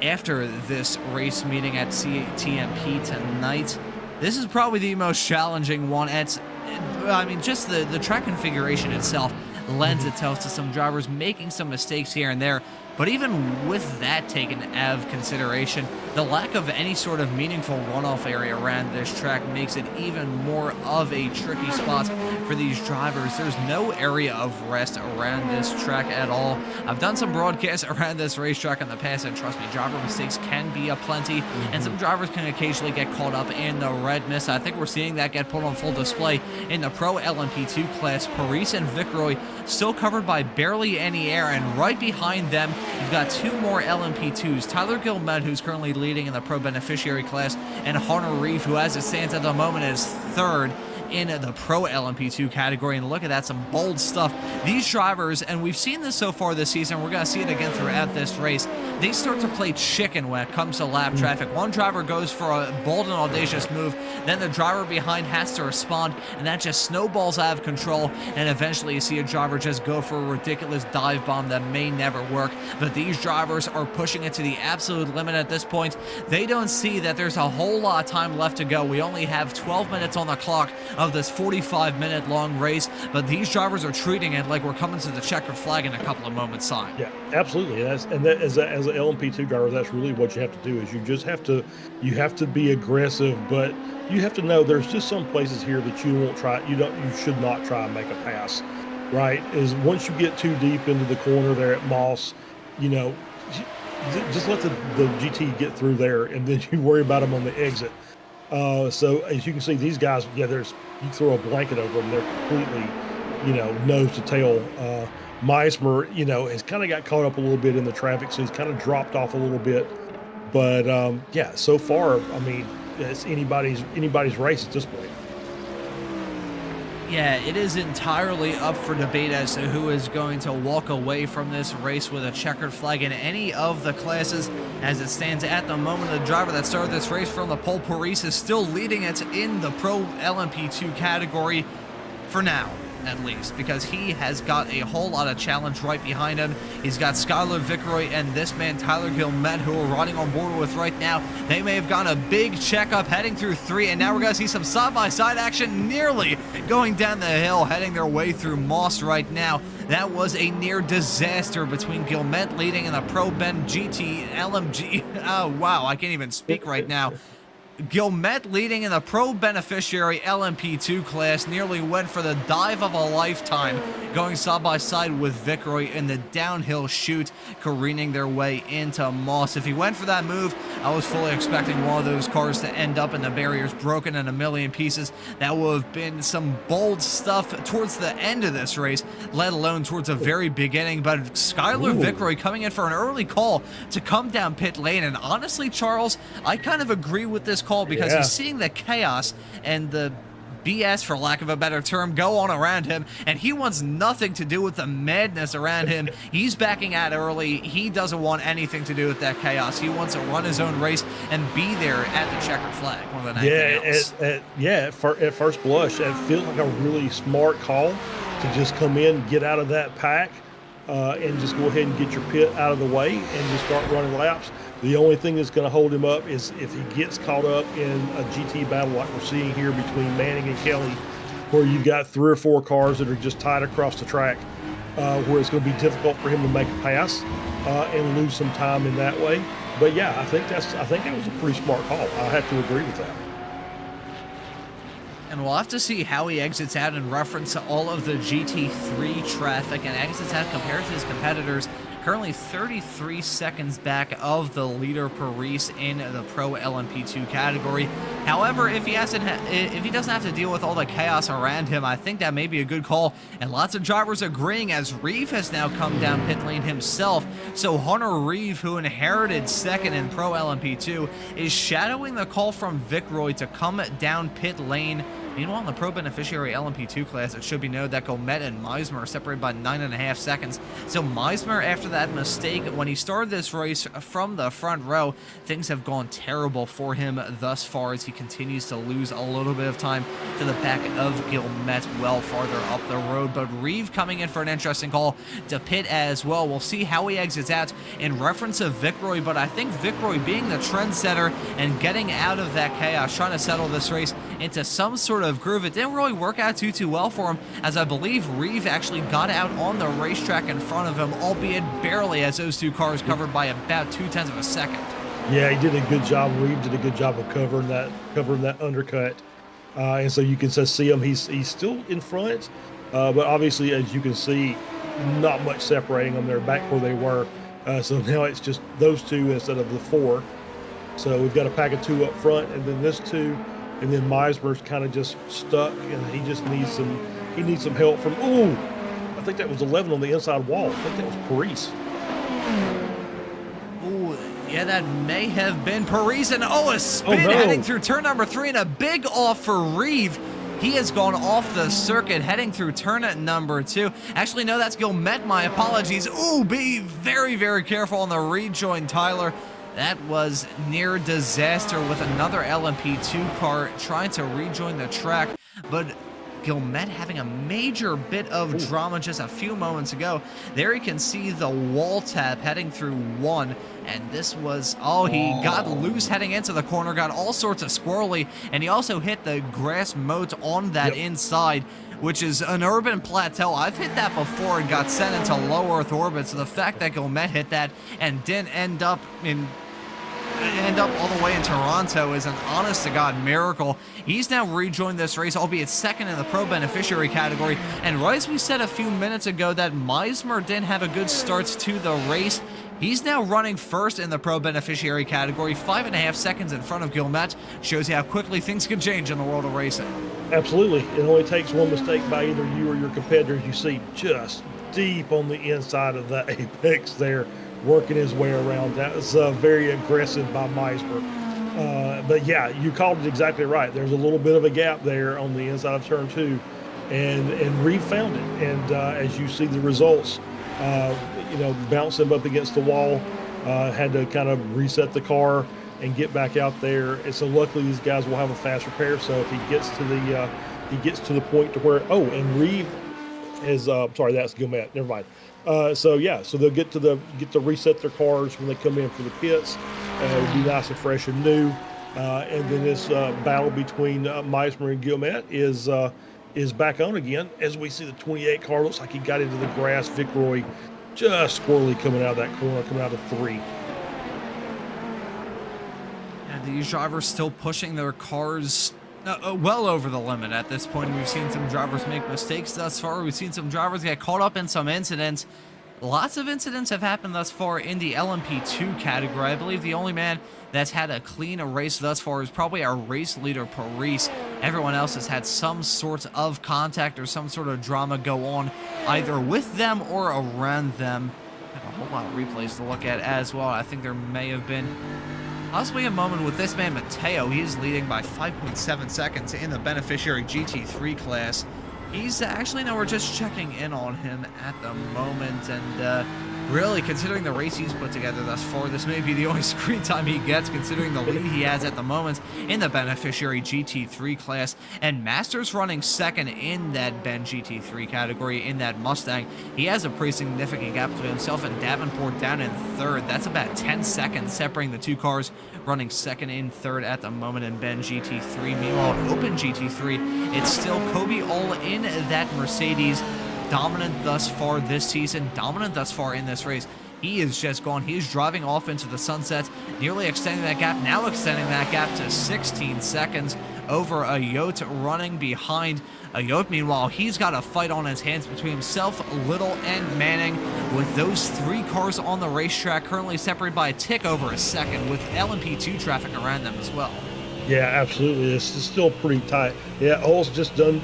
[SPEAKER 2] after this race meeting at CTMP tonight, this is probably the most challenging one. Just the track configuration itself lends itself to some drivers making some mistakes here and there. But even with that taken out of consideration, the lack of any sort of meaningful runoff area around this track makes it even more of a tricky spot for these drivers. There's no area of rest around this track at all. I've done some broadcasts around this racetrack in the past, and trust me, driver mistakes can be aplenty, and some drivers can occasionally get caught up in the red mist. I think we're seeing that get put on full display in the Pro LMP2 class. Paris and Vickery still covered by barely any air, and right behind them, you've got 2 more LMP2s. Tyler Gilmet, who's currently leading in the Pro Beneficiary class, and Hunter Reeve, who as it stands at the moment is 3rd in the Pro LMP2 category. And look at that, some bold stuff. These drivers, and we've seen this so far this season, we're going to see it again throughout this race, they start to play chicken when it comes to lap traffic. One driver goes for a bold and audacious move, then the driver behind has to respond, and that just snowballs out of control, and eventually you see a driver just go for a ridiculous dive bomb that may never work. But these drivers are pushing it to the absolute limit at this point. They don't see that there's a whole lot of time left to go. We only have 12 minutes on the clock of this 45-minute long race, but these drivers are treating it like we're coming to the checkered flag in a couple of moments' time.
[SPEAKER 3] Yeah, absolutely. As an LMP2 driver, that's really what you have to do. Is you have to be aggressive, but you have to know there's just some places here that you should not try and make a pass. Right? Is once you get too deep into the corner there at Moss, just let the GT get through there, and then you worry about them on the exit. So as you can see, these guys, you throw a blanket over them, they're completely, nose to tail. Meismer, has kind of got caught up a little bit in the traffic, so he's kind of dropped off a little bit. But so far, I mean, it's anybody's race at this point.
[SPEAKER 2] Yeah, it is entirely up for debate as to who is going to walk away from this race with a checkered flag in any of the classes. As it stands at the moment, the driver that started this race from the pole, Paris, is still leading it in the Pro LMP2 category for now, at least, because he has got a whole lot of challenge right behind him. He's got Skylar Vickeroy and this man Tyler Gilmet, who are riding on board with right now. They may have gone a big checkup heading through 3, and now we're going to see some side-by-side action nearly going down the hill, heading their way through Moss right now. That was a near disaster between Gilmet leading in the Pro Ben GT LMG. Oh, wow, I can't even speak right now. Gilmet leading in the Pro Beneficiary LMP2 class nearly went for the dive of a lifetime, going side by side with Vickeroy in the downhill chute, careening their way into Moss. If he went for that move, I was fully expecting one of those cars to end up in the barriers broken in a million pieces. That would have been some bold stuff towards the end of this race, let alone towards the very beginning. But Skylar Vickeroy coming in for an early call to come down pit lane. And honestly, Charles, I kind of agree with this call, because he's seeing the chaos and the BS, for lack of a better term, go on around him, and he wants nothing to do with the madness around him. He's backing out early. He doesn't want anything to do with that chaos. He wants to run his own race and be there at the checkered flag more than anything else.
[SPEAKER 3] At first blush, it feels like a really smart call to just come in, get out of that pack, and just go ahead and get your pit out of the way and just start running laps. The only thing that's going to hold him up is if he gets caught up in a GT battle like we're seeing here between Manning and Kelly, where you've got 3 or 4 cars that are just tied across the track, where it's going to be difficult for him to make a pass and lose some time in that way. But yeah, I think that was a pretty smart call. I have to agree with that.
[SPEAKER 2] And we'll have to see how he exits out in reference to all of the GT3 traffic and exits out compared to his competitors. Currently 33 seconds back of the leader Paris in the Pro LMP2 category. However, if he doesn't have to deal with all the chaos around him, I think that may be a good call. And lots of drivers agreeing, as Reeve has now come down pit lane himself. So Hunter Reeve, who inherited second in Pro LMP2, is shadowing the call from Vickeroy to come down pit lane. Meanwhile, in the Pro Beneficiary LMP2 class, it should be noted that Gilmet and Meismer are separated by 9.5 seconds. So Meismer, after that mistake, when he started this race from the front row, things have gone terrible for him thus far as he continues to lose a little bit of time to the back of Gilmet well farther up the road. But Reeve coming in for an interesting call to pit as well. We'll see how he exits out in reference to Vickeroy, but I think Vickeroy being the trendsetter and getting out of that chaos, trying to settle this race into some sort of groove. It didn't really work out too well for him, as I believe Reeve actually got out on the racetrack in front of him, albeit barely, as those two cars covered by about 0.2 of a second.
[SPEAKER 3] Yeah, he did a good job. Reeve did a good job of covering that undercut, and so you can see him. He's still in front, but obviously, as you can see, not much separating them. They're back where they were. So now it's just those two instead of the 4. So we've got a pack of 2 up front, and then this 2. And then Meismer's kind of just stuck, and he just needs some help from. Ooh, I think that was 11 on the inside wall. I think that was Paris.
[SPEAKER 2] Ooh, yeah, that may have been Paris. And a spin heading through turn number 3, and a big off for Reeve. He has gone off the circuit, heading through turn number 2. Actually, no, that's Gilmet. My apologies. Ooh, be very, very careful on the rejoin, Tyler. That was near disaster with another LMP2 car trying to rejoin the track, but Gilmet having a major bit of drama just a few moments ago. There you can see the wall tap heading through 1, and this was, he got loose heading into the corner, got all sorts of squirrely, and he also hit the grass moat on that inside, which is an urban plateau. I've hit that before and got sent into low Earth orbit, so the fact that Gilmet hit that and didn't end up all the way in Toronto is an honest-to-God miracle. He's now rejoined this race, albeit second in the Pro Beneficiary category. And right as we said a few minutes ago that Meismer didn't have a good start to the race, he's now running first in the Pro Beneficiary category, 5.5 seconds in front of Gilmet. Shows you how quickly things can change in the world of racing.
[SPEAKER 3] Absolutely. It only takes one mistake by either you or your competitors. You see just deep on the inside of the apex there, working his way around. That was very aggressive by Meismer. But yeah, you called it exactly right. There's a little bit of a gap there on the inside of turn 2, and Reeve found it. And as you see the results, bounced him up against the wall, had to kind of reset the car and get back out there. And so luckily these guys will have a fast repair. So if he gets to the point to where, and Reeve is, sorry, that's Gilmet. Never mind. So they'll get to reset their cars when they come in for the pits. It'll be nice and fresh and new. And then this battle between Meismer and Gilmet is back on again. As we see the 28 car, looks like he got into the grass. Vic Roy just squirrely coming out of that corner, coming out of 3.
[SPEAKER 2] And these drivers still pushing their cars well over the limit at this point. We've seen some drivers make mistakes thus far. We've seen some drivers get caught up in some incidents. Lots of incidents have happened thus far in the LMP2 category. I believe the only man that's had a clean race thus far is probably our race leader, Paris. Everyone else has had some sort of contact or some sort of drama go on, either with them or around them. I have a whole lot of replays to look at as well. I think there may have been possibly a moment with this man, Mateo. He is leading by 5.7 seconds in the Beneficiary GT3 class. He's actually, we're just checking in on him at the moment, and really, considering the race he's put together thus far, this may be the only screen time he gets, considering the lead he has at the moment in the Beneficiary GT3 class. And Masters running second in that Ben GT3 category in that Mustang. He has a pretty significant gap between himself and Davenport down in third. That's about 10 seconds separating the two cars running second and third at the moment in Ben GT3. Meanwhile, in Open GT3, it's still Corby all in that Mercedes. Dominant thus far this season, dominant thus far in this race. He is just gone. He's driving off into the sunset, nearly extending that gap, now extending that gap to 16 seconds over Ayotte running behind. Ayotte, meanwhile, he's got a fight on his hands between himself, Little, and Manning, with those 3 cars on the racetrack currently separated by a tick over a second, with LMP2 traffic around them as well.
[SPEAKER 3] Yeah, absolutely. This is still pretty tight. Yeah, Hull's just done,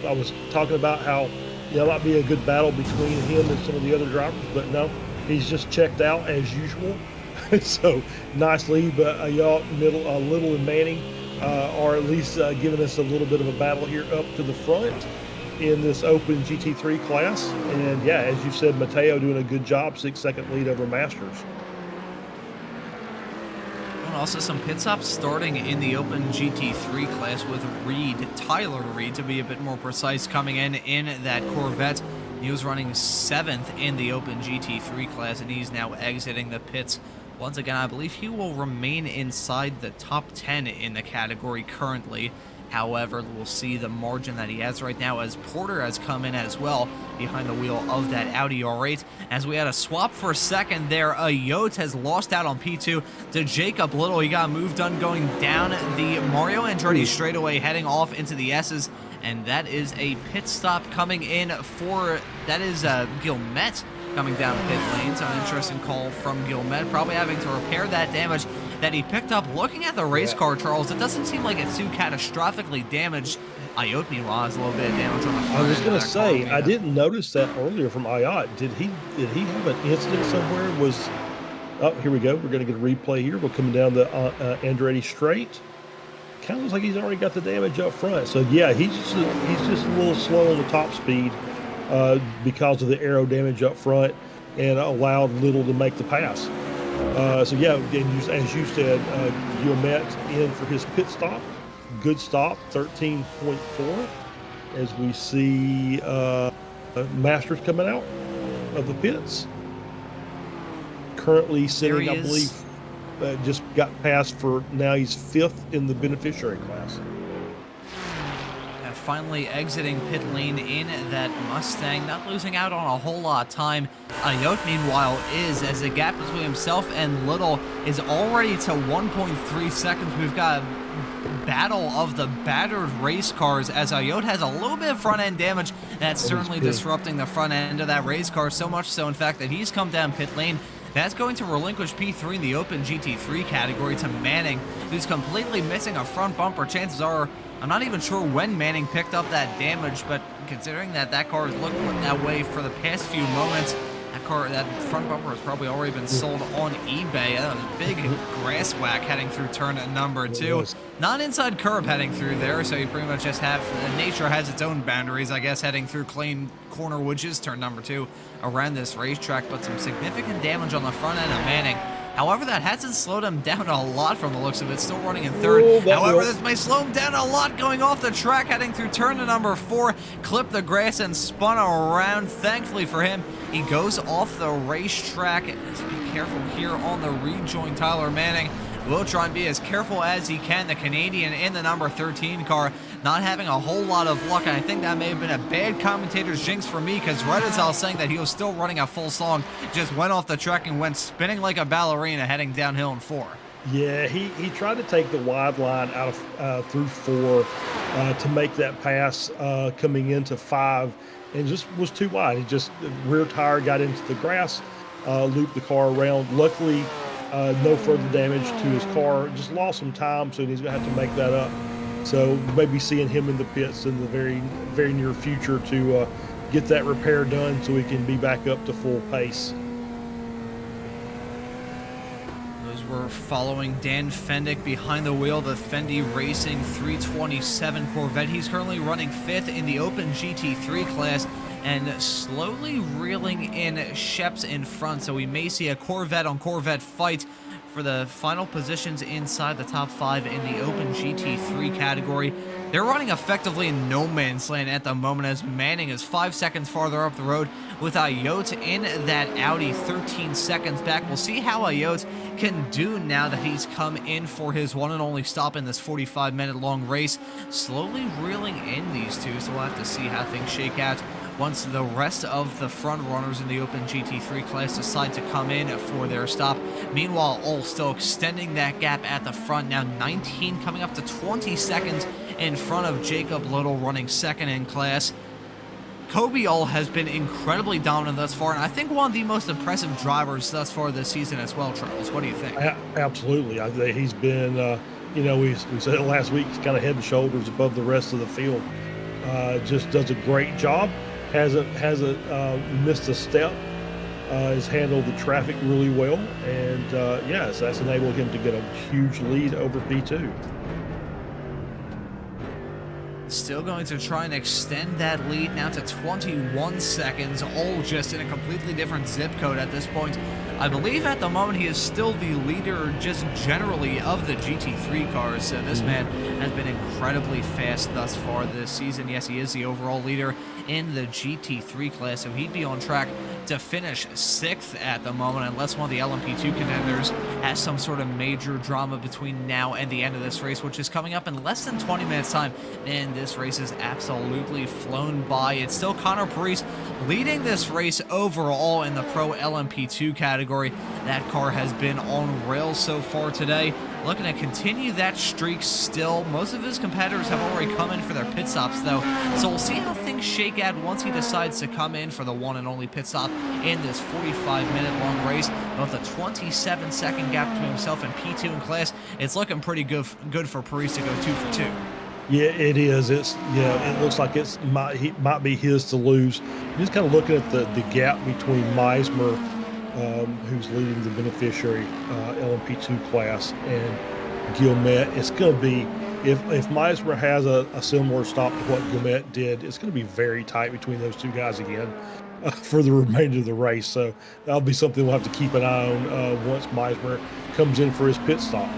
[SPEAKER 3] I was talking about how it might be a good battle between him and some of the other drivers, but no, he's just checked out as usual. So nice lead, but Ayotte, Little, and Manning are at least giving us a little bit of a battle here up to the front in this Open GT3 class. And yeah, as you said, Mateo doing a good job, 6-second lead over Masters.
[SPEAKER 2] Also some pit stops starting in the Open GT3 class with Tyler Reed to be a bit more precise, coming in that Corvette. He was running 7th in the Open GT3 class, and he's now exiting the pits. Once again, I believe he will remain inside the top 10 in the category currently. However, we'll see the margin that he has right now as Porter has come in as well behind the wheel of that Audi R8. As we had a swap for a second there, Ayotte has lost out on P2 to Jacob Little. He got a move done going down the Mario Andretti straightaway, heading off into the S's. And that is a pit stop coming in for, that is Gilmet coming down pit lane. So an interesting call from Gilmet, probably having to repair that damage that he picked up. Looking at the race car, Charles, it doesn't seem like it's too catastrophically damaged. Ayotte, meanwhile, has a little bit of damage on the front.
[SPEAKER 3] I was going to say, I didn't notice that earlier from Ayotte. Did he have an incident somewhere? Here we go. We're going to get a replay here. We're coming down the Andretti straight. kind of looks like he's already got the damage up front. So yeah, he's just a little slow on the top speed because of the aero damage up front, and allowed Little to make the pass. So yeah, and as you said, Guillemette in for his pit stop. Good stop, 13.4. As we see Masters coming out of the pits. Currently sitting, I believe, just got passed for, now he's 5th in the beneficiary class.
[SPEAKER 2] Finally exiting pit lane in that Mustang, not losing out on a whole lot of time. Ayotte, meanwhile, is, as the gap between himself and Little is already to 1.3 seconds. We've got a battle of the battered race cars, as Ayotte has a little bit of front-end damage. That's certainly disrupting the front end of that race car, so much so, in fact, that he's come down pit lane. That's going to relinquish P3 in the open GT3 category to Manning, who's completely missing a front bumper. Chances are, I'm not even sure when Manning picked up that damage, but considering that that car has looked that way for the past few moments, that front bumper has probably already been sold on eBay. That was a big grass whack heading through turn number 2. Not inside curb heading through there, so you pretty much just have, nature has its own boundaries, I guess, heading through clean corner, which is turn number 2 around this racetrack, but some significant damage on the front end of Manning. However, that hasn't slowed him down a lot from the looks of it. Still running in 3rd. However, this may slow him down a lot going off the track, heading through turn number 4. Clipped the grass and spun around. Thankfully for him, he goes off the racetrack. Let's be careful here on the rejoin. Tyler Manning will try and be as careful as he can. The Canadian in the number 13 car not having a whole lot of luck, and I think that may have been a bad commentator's jinx for me, because right as I was saying that he was still running a full song, just went off the track and went spinning like a ballerina heading downhill in 4.
[SPEAKER 3] Yeah, he tried to take the wide line out of through 4 to make that pass coming into 5, and just was too wide. He just, the rear tire got into the grass, looped the car around. Luckily, no further damage to his car. Just lost some time, so he's going to have to make that up. So maybe seeing him in the pits in the very, very near future to get that repair done so he can be back up to full pace.
[SPEAKER 2] Those were following Dan Fendick behind the wheel, the Fendi Racing 327 Corvette. He's currently running 5th in the Open GT3 class, and slowly reeling in Sheps in front, so we may see a Corvette on Corvette fight for the final positions inside the top 5 in the Open GT3 category. They're running effectively in no man's land at the moment, as Manning is 5 seconds farther up the road with Ayotte in that Audi 13 seconds back. We'll see how Ayotte can do now that he's come in for his one and only stop in this 45-minute long race. Slowly reeling in these two, so we'll have to see how things shake out once the rest of the front runners in the Open GT3 class decide to come in for their stop. Meanwhile, all still extending that gap at the front, now 19 coming up to 20 seconds in front of Jacob Little, running 2nd in class. Corby has been incredibly dominant thus far, and I think one of the most impressive drivers thus far this season as well, Charles. What do you think?
[SPEAKER 3] Absolutely. I think he's been, we said it last week, he's kind of head and shoulders above the rest of the field. Just does a great job. Hasn't missed a step. Has handled the traffic really well, and yes, that's enabled him to get a huge lead over P2.
[SPEAKER 2] Still going to try and extend that lead now to 21 seconds, all just in a completely different zip code at this point. I believe at the moment he is still the leader just generally of the GT3 cars, so this man has been incredibly fast thus far this season. Yes, he is the overall leader in the GT3 class, so he'd be on track to finish 6th at the moment, unless one of the LMP2 contenders has some sort of major drama between now and the end of this race, which is coming up in less than 20 minutes time. And this race is absolutely flown by. It's still Connor Parise leading this race overall in the Pro LMP2 category. That car has been on rails so far today. Looking to continue that streak still. Most of his competitors have already come in for their pit stops, though, so we'll see how things shake out once he decides to come in for the one and only pit stop in this 45-minute long race. With a 27-second gap between himself and P2 in class, it's looking pretty good for Parise to go 2 for 2.
[SPEAKER 3] Yeah, it is. It looks like it might be his to lose. Just kind of looking at the gap between Meismer, who's leading the beneficiary LMP2 class, and Guillemette. It's going to be if Meismer has a similar stop to what Gomet did, it's going to be very tight between those two guys again for the remainder of the race. So that'll be something we'll have to keep an eye on once Meismer comes in for his pit stop.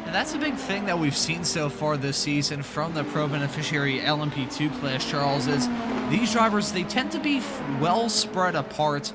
[SPEAKER 2] And that's a big thing that we've seen so far this season from the Pro Beneficiary LMP2 class, Charles, is these drivers, they tend to be well spread apart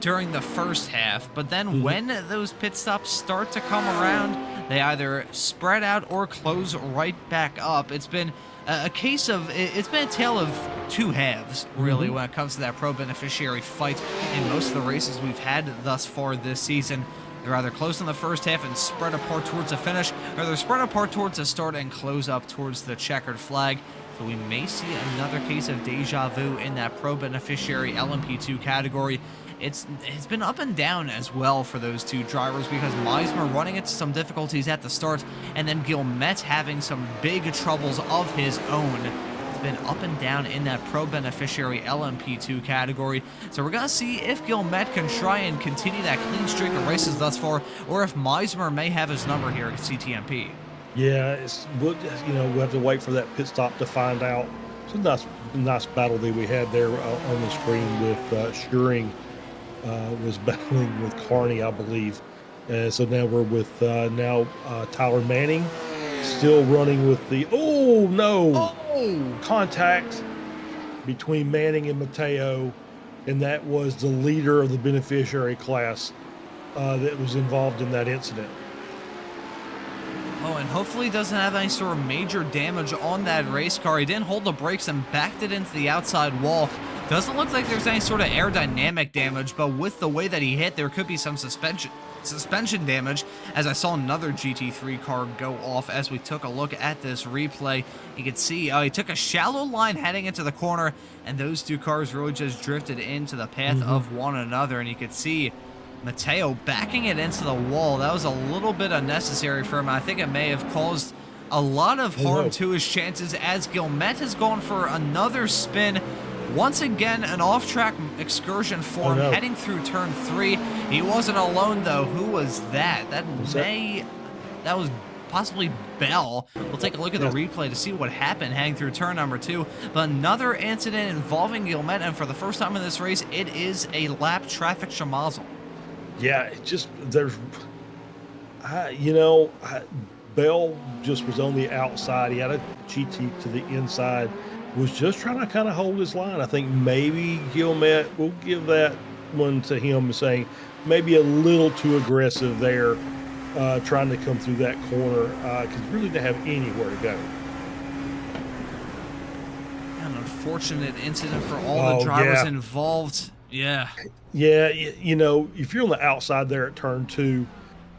[SPEAKER 2] during the first half, but then when those pit stops start to come around, they either spread out or close right back up. It's been a case of, it's been a tale of two halves, really, when it comes to that Pro Beneficiary fight in most of the races we've had thus far this season. They're either close in the first half and spread apart towards the finish, or they're spread apart towards the start and close up towards the checkered flag. So we may see another case of deja vu in that Pro Beneficiary LMP2 category. It's been up and down as well for those two drivers, because Meismer running into some difficulties at the start, and then Guillemette having some big troubles of his own. It's been up and down in that Pro Beneficiary LMP2 category. So we're going to see if Guillemette can try and continue that clean streak of races thus far, or if Meismer may have his number here at CTMP.
[SPEAKER 3] Yeah, we'll have to wait for that pit stop to find out. It's a nice battle that we had there on the screen with Schuring. Was battling with Carney, I believe. So now we're with Tyler Manning, still running with the contact between Manning and Mateo, and that was the leader of the beneficiary class that was involved in that incident.
[SPEAKER 2] Oh, and hopefully he doesn't have any sort of major damage on that race car. He didn't hold the brakes and backed it into the outside wall. Doesn't look like there's any sort of aerodynamic damage, but with the way that he hit, there could be some suspension damage, as I saw another GT3 car go off as we took a look at this replay. You could see he took a shallow line heading into the corner, and those two cars really just drifted into the path of one another, and you could see Mateo backing it into the wall. That was a little bit unnecessary for him. I think it may have caused a lot of harm to his chances, as Guillemette has gone for another spin. Once again, an off-track excursion for him, heading through turn 3. He wasn't alone, though. Who was that? That was possibly Bell. We'll take a look at the replay to see what happened heading through turn number 2. But another incident involving Guillemette, and for the first time in this race, it is a lap traffic schmozzle.
[SPEAKER 3] Yeah, it just, Bell just was on the outside. He had a GT to the inside. Was just trying to kind of hold his line. I think maybe Guillemette will give that one to him, saying maybe a little too aggressive there, trying to come through that corner, because really didn't have anywhere to go.
[SPEAKER 2] An unfortunate incident for all the drivers involved. Yeah,
[SPEAKER 3] if you're on the outside there at turn 2,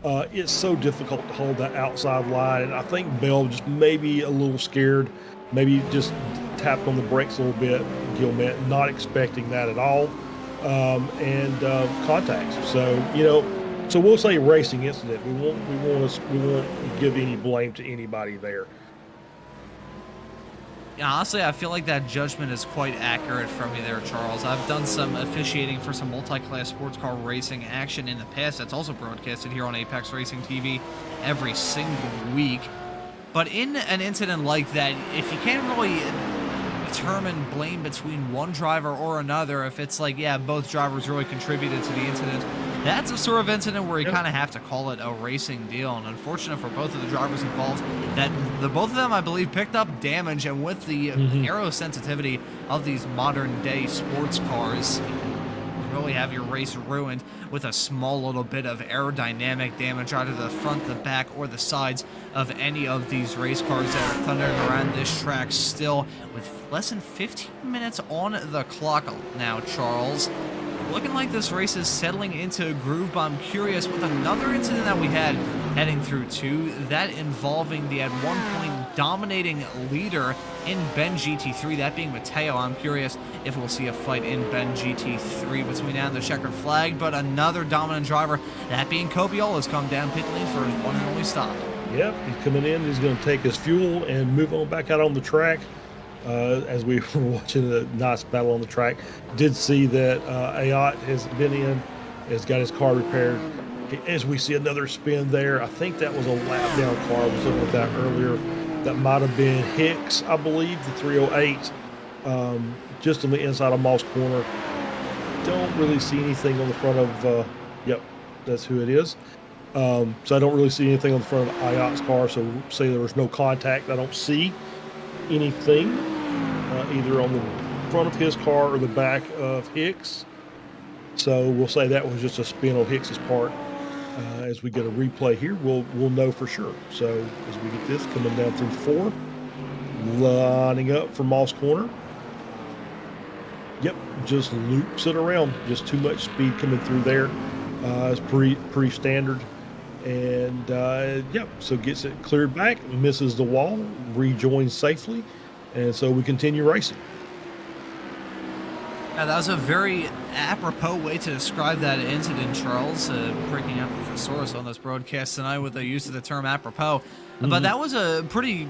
[SPEAKER 3] it's so difficult to hold that outside line. And I think Bell just maybe a little scared, maybe just tapped on the brakes a little bit, Guillemette, not expecting that at all, and contacts. So we'll say racing incident. We won't give any blame to anybody there.
[SPEAKER 2] Yeah, honestly, I feel like that judgment is quite accurate from you there, Charles. I've done some officiating for some multi-class sports car racing action in the past that's also broadcasted here on Apex Racing TV every single week. But in an incident like that, if you can't really determine blame between one driver or another, if it's like, yeah, both drivers really contributed to the incident, that's a sort of incident where you kind of have to call it a racing deal. And unfortunate for both of the drivers involved that both of them, I believe, picked up damage, and with the aero sensitivity of these modern day sports cars, you really have your race ruined with a small little bit of aerodynamic damage, either the front, the back, or the sides of any of these race cars that are thundering around this track still, with less than 15 minutes on the clock now, Charles. Looking like this race is settling into a groove, but I'm curious, with another incident that we had heading through 2, that involving the at one point dominating leader in Ben GT3, that being Mateo. I'm curious if we'll see a fight in Ben GT3 between now and the checkered flag, but another dominant driver, that being Corby, has come down pit lane for his one and only stop.
[SPEAKER 3] Yep, he's coming in, he's going to take his fuel and move on back out on the track. As we were watching a nice battle on the track, did see that Ayat has been in, has got his car repaired, As we see another spin there, I think that was a lap down car. I was looking at that earlier. That might have been Hicks, I believe, the 308, just on the inside of Moss Corner. Don't really see anything on the front of, yep, that's who it is. So I don't really see anything on the front of IOT's car, so say there was no contact. I don't see anything either on the front of his car or the back of Hicks. So we'll say that was just a spin on Hicks's part. As we get a replay here, we'll know for sure. So as we get this coming down through 4, lining up for Moss Corner. Yep, just loops it around. Just too much speed coming through there. It's pretty standard. And yep, so gets it cleared back, misses the wall, rejoins safely, and so we continue racing.
[SPEAKER 2] Yeah, that was a very apropos way to describe that incident, Charles, breaking up the thesaurus on this broadcast tonight with the use of the term apropos. But that was a pretty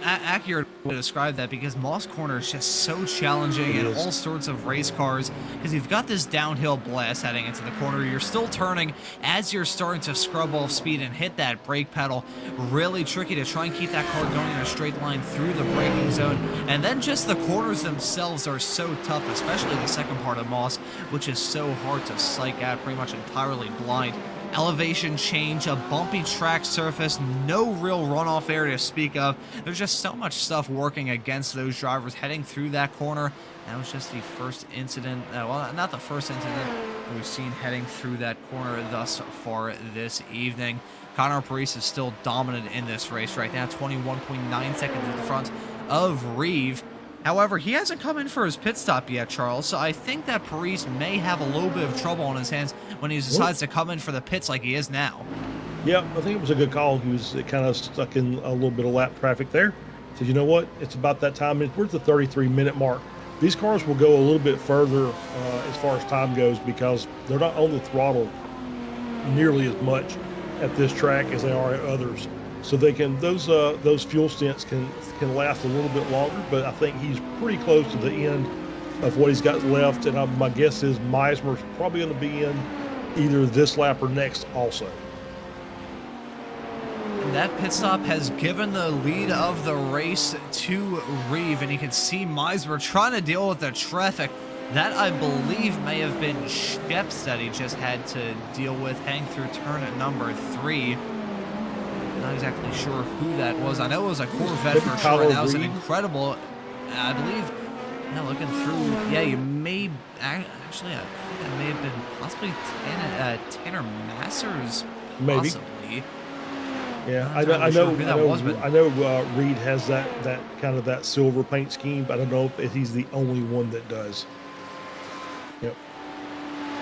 [SPEAKER 2] accurate way to describe that, because Moss Corner is just so challenging in all sorts of race cars, because you've got this downhill blast heading into the corner. You're still turning as you're starting to scrub off speed and hit that brake pedal. Really tricky to try and keep that car going in a straight line through the braking zone. And then just the corners themselves are so tough, especially the second part of Moss, which is so hard to psych out, pretty much entirely blind. Elevation change, a bumpy track surface, no real runoff area to speak of. There's just so much stuff working against those drivers heading through that corner. That was just the first incident, well, not the first incident we've seen heading through that corner thus far this evening. Connor Parise is still dominant in this race right now, 21.9 seconds in front of Reeve. However, he hasn't come in for his pit stop yet, Charles, so I think that Parise may have a little bit of trouble on his hands when he decides to come in for the pits like he is now.
[SPEAKER 3] Yeah, I think it was a good call. He was kind of stuck in a little bit of lap traffic there. Said, you know what? It's about that time. We're at the 33-minute mark. These cars will go a little bit further as far as time goes, because they're not on the throttle nearly as much at this track as they are at others. So they can those fuel stints can last a little bit longer, but I think he's pretty close to the end of what he's got left, and my guess is Meismer's probably going to be in either this lap or next also.
[SPEAKER 2] And that pit stop has given the lead of the race to Reeve, and you can see Meismer trying to deal with the traffic. That, I believe, may have been Sheps that he just had to deal with heading through turn at number 3. Not exactly sure who that was. I know it was a Corvette for sure, and that was an incredible, I believe, yeah, looking through, yeah, you may, actually, I think that may have been possibly Tanner Masters, possibly.
[SPEAKER 3] Maybe. Yeah, I know Reed has that kind of that silver paint scheme, but I don't know if he's the only one that does. Yep.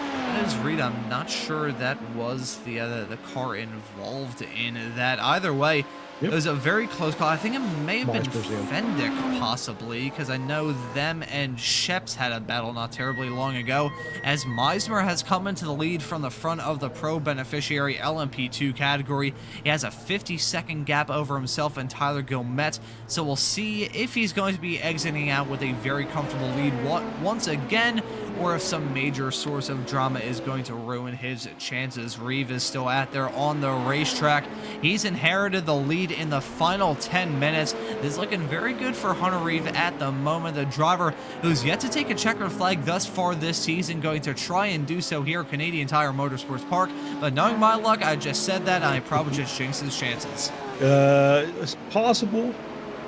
[SPEAKER 2] That is Reed. I'm not sure that was the car involved in that. Either way, it was a very close call. I think it may have been Fendick, possibly, because I know them and Sheps had a battle not terribly long ago, as Meismer has come into the lead from the front of the Pro Beneficiary LMP2 category. He has a 50-second gap over himself and Tyler Gilmette, so we'll see if he's going to be exiting out with a very comfortable lead once again, or if some major source of drama is going to ruin his chances. Reeve is still out there on the racetrack. He's inherited the lead in the final 10 minutes. This is looking very good for Hunter Reeve at the moment. The driver who's yet to take a checkered flag thus far this season, going to try and do so here at Canadian Tire Motorsports Park. But knowing my luck, I just said that, and I probably just jinxed his chances.
[SPEAKER 3] It's possible.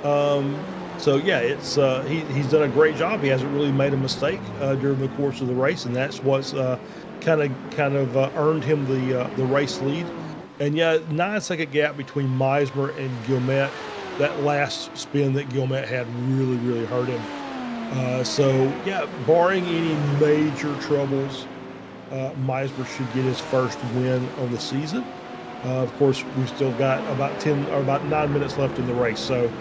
[SPEAKER 3] So yeah, it's he's done a great job. He hasn't really made a mistake during the course of the race, and that's what's kind of earned him the race lead. And yeah, 9-second gap between Meismer and Gilmette. That last spin that Gilmette had really hurt him. So yeah, barring any major troubles, Meismer should get his first win on the season. Of course, we've still got about 9 minutes left in the race, so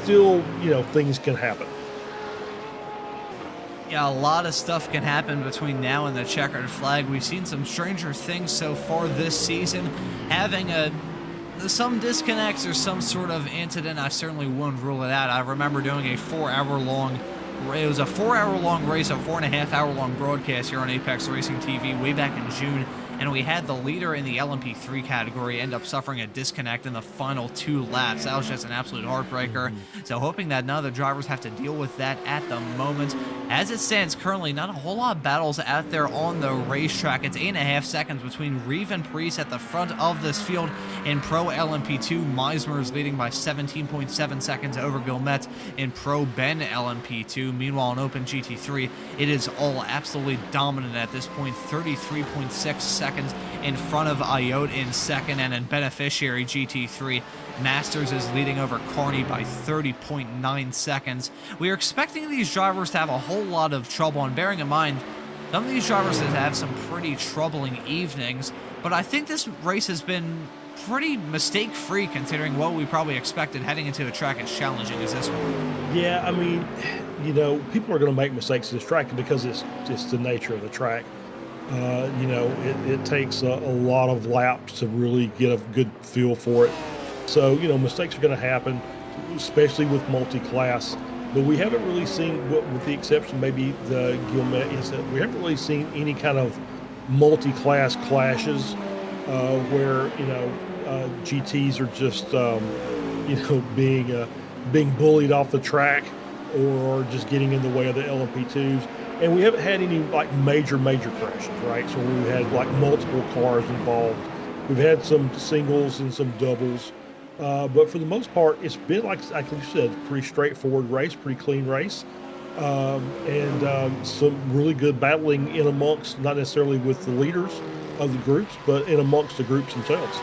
[SPEAKER 3] still, things can happen.
[SPEAKER 2] Yeah, a lot of stuff can happen between now and the checkered flag. We've seen some stranger things so far this season. Having some disconnects or some sort of incident, I certainly wouldn't rule it out. I remember doing a 4-hour-long It was a 4-hour-long race, a 4.5-hour-long broadcast here on Apex Racing TV way back in June. And we had the leader in the LMP3 category end up suffering a disconnect in the final 2 laps. That was just an absolute heartbreaker. So hoping that none of the drivers have to deal with that at the moment. As it stands currently, not a whole lot of battles out there on the racetrack. It's 8.5 seconds between Reeve and Priest at the front of this field. In Pro LMP2, Meismer is leading by 17.7 seconds over Guillemette in Pro Ben LMP2. Meanwhile, in Open GT3, it is all absolutely dominant at this point, 33.6 seconds in front of Iot in second, and in Beneficiary GT3, Masters is leading over Carney by 30.9 seconds. We are expecting these drivers to have a whole lot of trouble, and bearing in mind, some of these drivers have some pretty troubling evenings, but I think this race has been pretty mistake-free considering what we probably expected heading into a track as challenging as this one.
[SPEAKER 3] Yeah, I mean, you know, people are going to make mistakes at this track because it's just the nature of the track. You know, it takes a lot of laps to really get a good feel for it. So, you know, mistakes are going to happen, especially with multi-class. But we haven't really seen, with the exception maybe the Guillemette incident, we haven't really seen any kind of multi-class clashes where, you know, GTs are just, you know, being bullied off the track or just getting in the way of the LMP2s. And we haven't had any like major crashes, right? So we've had like multiple cars involved. We've had some singles and some doubles. But for the most part, it's been like you said, pretty straightforward race, pretty clean race. And some really good battling in amongst, not necessarily with the leaders of the groups, but in amongst the groups themselves.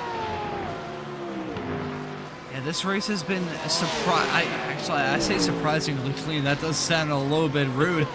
[SPEAKER 2] Yeah, this race has been I say surprisingly clean. That does sound a little bit rude.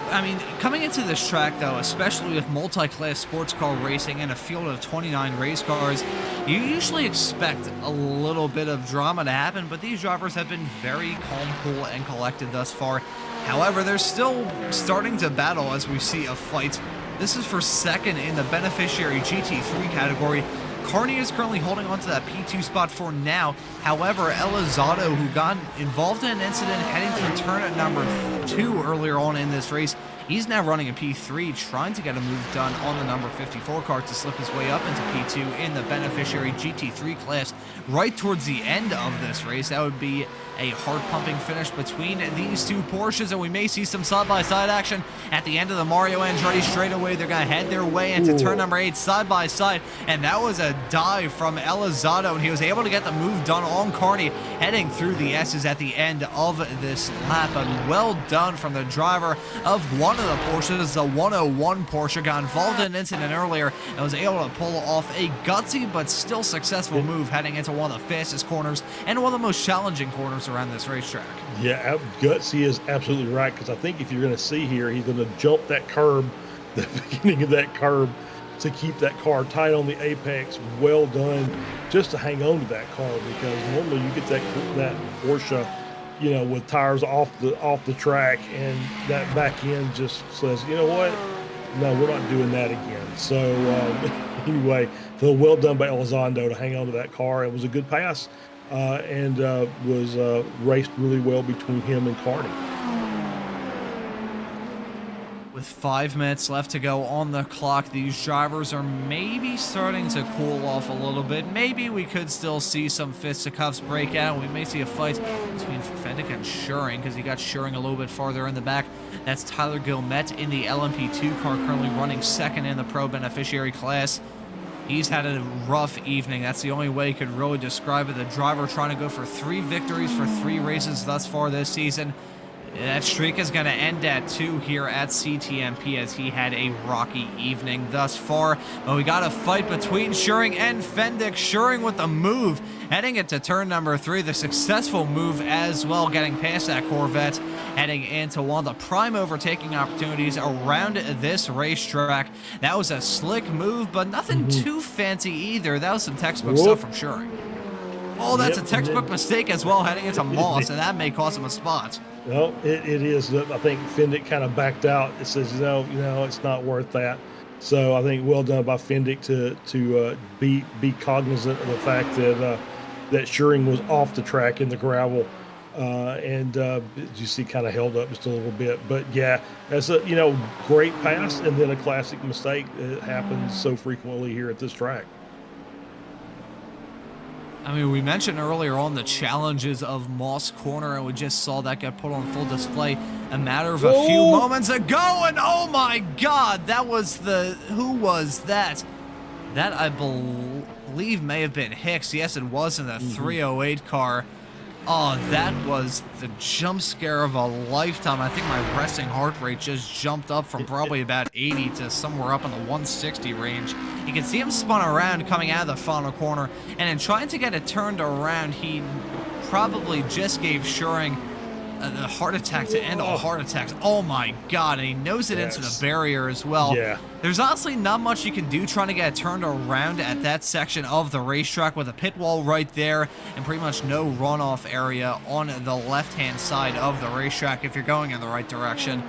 [SPEAKER 2] I mean, coming into this track, though, especially with multi-class sports car racing and a field of 29 race cars, you usually expect a little bit of drama to happen, but these drivers have been very calm, cool, and collected thus far. However, they're still starting to battle as we see a fight. This is for second in the Beneficiary GT3 category. Carney is currently holding on to that P2 spot for now. However, Elizondo, who got involved in an incident heading through turn at number 2 earlier on in this race, he's now running a P3, trying to get a move done on the number 54 car to slip his way up into P2 in the Beneficiary GT3 class right towards the end of this race. That would be a heart-pumping finish between these two Porsches, and we may see some side-by-side action at the end of the Mario Andretti straightaway. They're going to head their way into turn number 8 side-by-side, and that was a dive from Elizondo, and he was able to get the move done on Carney heading through the S's at the end of this lap. And well done from the driver of one of the Porsches. The 101 Porsche got involved in an incident earlier and was able to pull off a gutsy but still successful move heading into one of the fastest corners and one of the most challenging corners around this racetrack.
[SPEAKER 3] Yeah, gutsy is absolutely right, because I think if you're going to see here, he's going to jump that curb, the beginning of that curb, to keep that car tight on the apex. Well done, just to hang on to that car, because normally you get that Porsche, you know, with tires off the track, and that back end just says, you know what, no, we're not doing that again. So anyway, so well done by Elizondo to hang on to that car. It was a good pass, and was raced really well between him and Carney.
[SPEAKER 2] With 5 minutes left to go on the clock, these drivers are maybe starting to cool off a little bit. Maybe we could still see some fisticuffs break out. We may see a fight between Fendick and Schuring, because he got Schuring a little bit farther in the back. That's Tyler Guillemette in the LMP2 car, currently running second in the Pro Beneficiary class. He's had a rough evening. That's the only way you could really describe it. The driver trying to go for 3 victories for 3 races thus far this season. That streak is going to end at 2 here at CTMP, as he had a rocky evening thus far. But we got a fight between Schuring and Fendick. Schuring with the move, heading into turn number 3. The successful move as well, getting past that Corvette, heading into one of the prime overtaking opportunities around this racetrack. That was a slick move, but nothing too fancy either. That was some textbook stuff from Schuring. Oh, that's a textbook mistake as well, heading into Moss, and that may cost him a spot.
[SPEAKER 3] Well, it is. I think Fendick kind of backed out. It says, no, it's not worth that. So I think well done by Fendick to be cognizant of the fact that that Schuring was off the track in the gravel. and you see kind of held up just a little bit. But yeah, that's a great pass and then a classic mistake. It happens so frequently here at this track.
[SPEAKER 2] I mean, we mentioned earlier on the challenges of Moss Corner, and we just saw that get put on full display a matter of a few moments ago, and oh my god, that was who was that? That, I believe, may have been Hicks. Yes, it was in the 308 car. Oh, that was the jump scare of a lifetime. I think my resting heart rate just jumped up from probably about 80 to somewhere up in the 160 range. You can see him spun around coming out of the final corner, and in trying to get it turned around, he probably just gave Schuring a heart attack to end all heart attacks. Oh my god, and he knows it into the barrier as well. Yeah. There's honestly not much you can do trying to get it turned around at that section of the racetrack with a pit wall right there and pretty much no runoff area on the left-hand side of the racetrack if you're going in the right direction.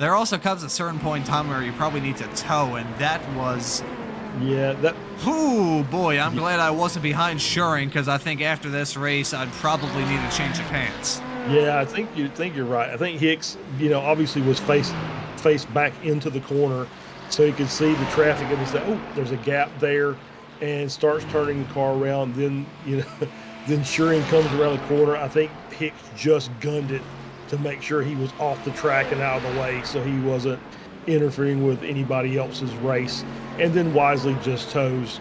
[SPEAKER 2] There also comes a certain point in time where you probably need to tow, and that was...
[SPEAKER 3] Yeah, that...
[SPEAKER 2] Ooh, boy, I'm glad I wasn't behind Schuring, because I think after this race, I'd probably need to change the pants.
[SPEAKER 3] Yeah, I think you're right. I think Hicks, obviously was faced back into the corner, so he could see the traffic, and he said, "Oh, there's a gap there," and starts turning the car around. Then then Schuring comes around the corner. I think Hicks just gunned it to make sure he was off the track and out of the way, so he wasn't interfering with anybody else's race. And then wisely just tows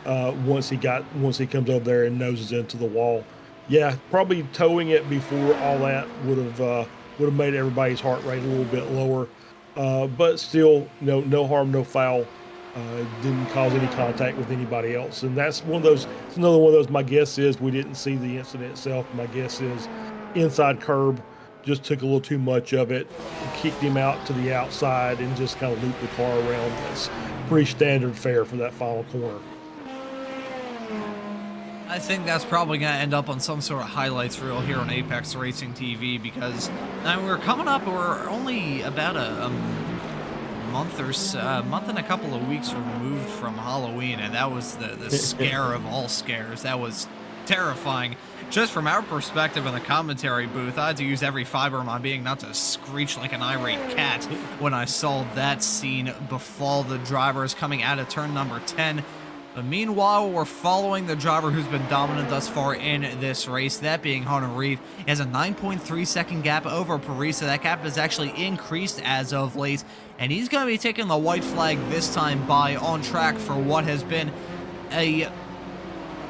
[SPEAKER 3] once he comes over there and noses into the wall. Yeah, probably towing it before all that would have made everybody's heart rate a little bit lower, but still, no harm, no foul. Didn't cause any contact with anybody else, and that's one of those. It's another one of those. My guess is we didn't see the incident itself. My guess is inside curb just took a little too much of it, kicked him out to the outside, and just kind of looped the car around. That's pretty standard fare for that final corner.
[SPEAKER 2] I think that's probably going to end up on some sort of highlights reel here on Apex Racing TV, because we're coming up, we're only about a month and a couple of weeks removed from Halloween, and that was the scare of all scares. That was terrifying. Just from our perspective in the commentary booth, I had to use every fiber of my being not to screech like an irate cat when I saw that scene befall the drivers coming out of turn number 10. But meanwhile, we're following the driver who's been dominant thus far in this race, that being Hunter Reeve. He has a 9.3 second gap over Parisa. That gap has actually increased as of late, and he's going to be taking the white flag this time by on track for what has been a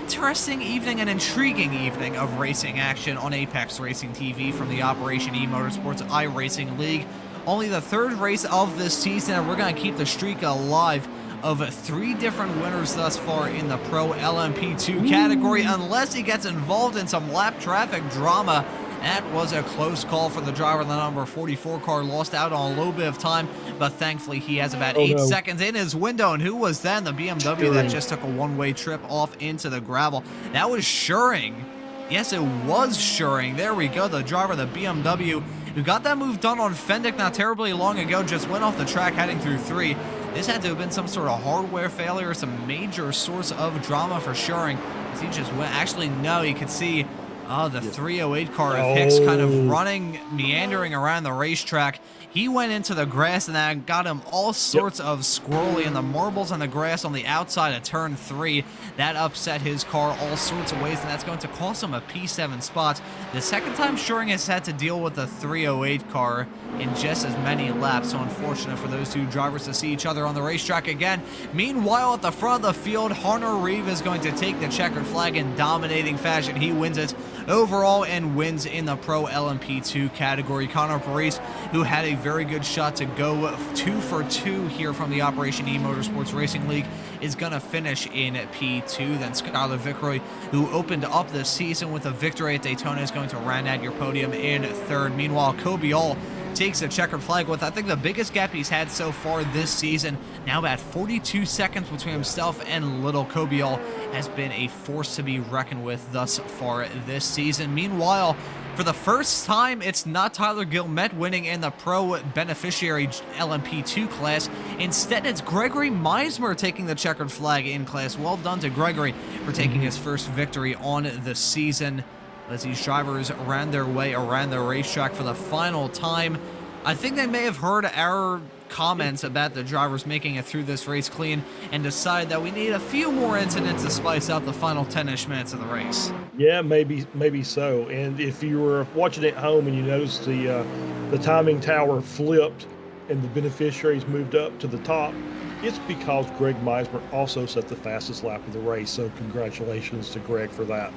[SPEAKER 2] interesting evening, an intriguing evening of racing action on Apex Racing TV from the Operation eMotorsports iRacing League. Only the third race of this season, and we're going to keep the streak alive of 3 different winners thus far in the Pro LMP2 category, unless he gets involved in some lap traffic drama. That was a close call for the driver. The number 44 car lost out on a little bit of time, but thankfully he has about 8 seconds in his window. And who was then? The BMW that just took a one-way trip off into the gravel. That was Schuring. Yes, it was Schuring. There we go. The driver of the BMW who got that move done on Fendick not terribly long ago just went off the track heading through 3. This had to have been some sort of hardware failure or some major source of drama for Schuring. He just went, actually, no, you could see the 308 car of Hicks kind of running, meandering around the racetrack. He went into the grass, and that got him all sorts of squirrely, and the marbles on the grass on the outside of turn 3. That upset his car all sorts of ways, and that's going to cost him a P7 spot. The second time Schuring has had to deal with the 308 car in just as many laps, so unfortunate for those two drivers to see each other on the racetrack again. Meanwhile, at the front of the field, Hunter Reeve is going to take the checkered flag in dominating fashion. He wins it overall and wins in the Pro LMP2 category. Connor Parise, who had a very good shot to go 2 for 2 here from the Operation eMotorsports Racing League, is going to finish in P2. Then Skylar Vickroy, who opened up the season with a victory at Daytona, is going to round out your podium in 3rd. Meanwhile, Corby takes a checkered flag with, I think, the biggest gap he's had so far this season. Now about 42 seconds between himself and Little Kobiel has been a force to be reckoned with thus far this season. Meanwhile, for the first time, it's not Tyler Gilmet winning in the Pro Beneficiary LMP2 class. Instead, it's Gregory Meismer taking the checkered flag in class. Well done to Gregory for taking his first victory on the season. as these drivers ran their way around the racetrack for the final time. I think they may have heard our comments about the drivers making it through this race clean and decide that we need a few more incidents to spice up the final 10-ish minutes of the race.
[SPEAKER 3] Yeah, maybe so. And if you were watching at home and you noticed the timing tower flipped and the beneficiaries moved up to the top, it's because Greg Meismer also set the fastest lap of the race. So congratulations to Greg for that.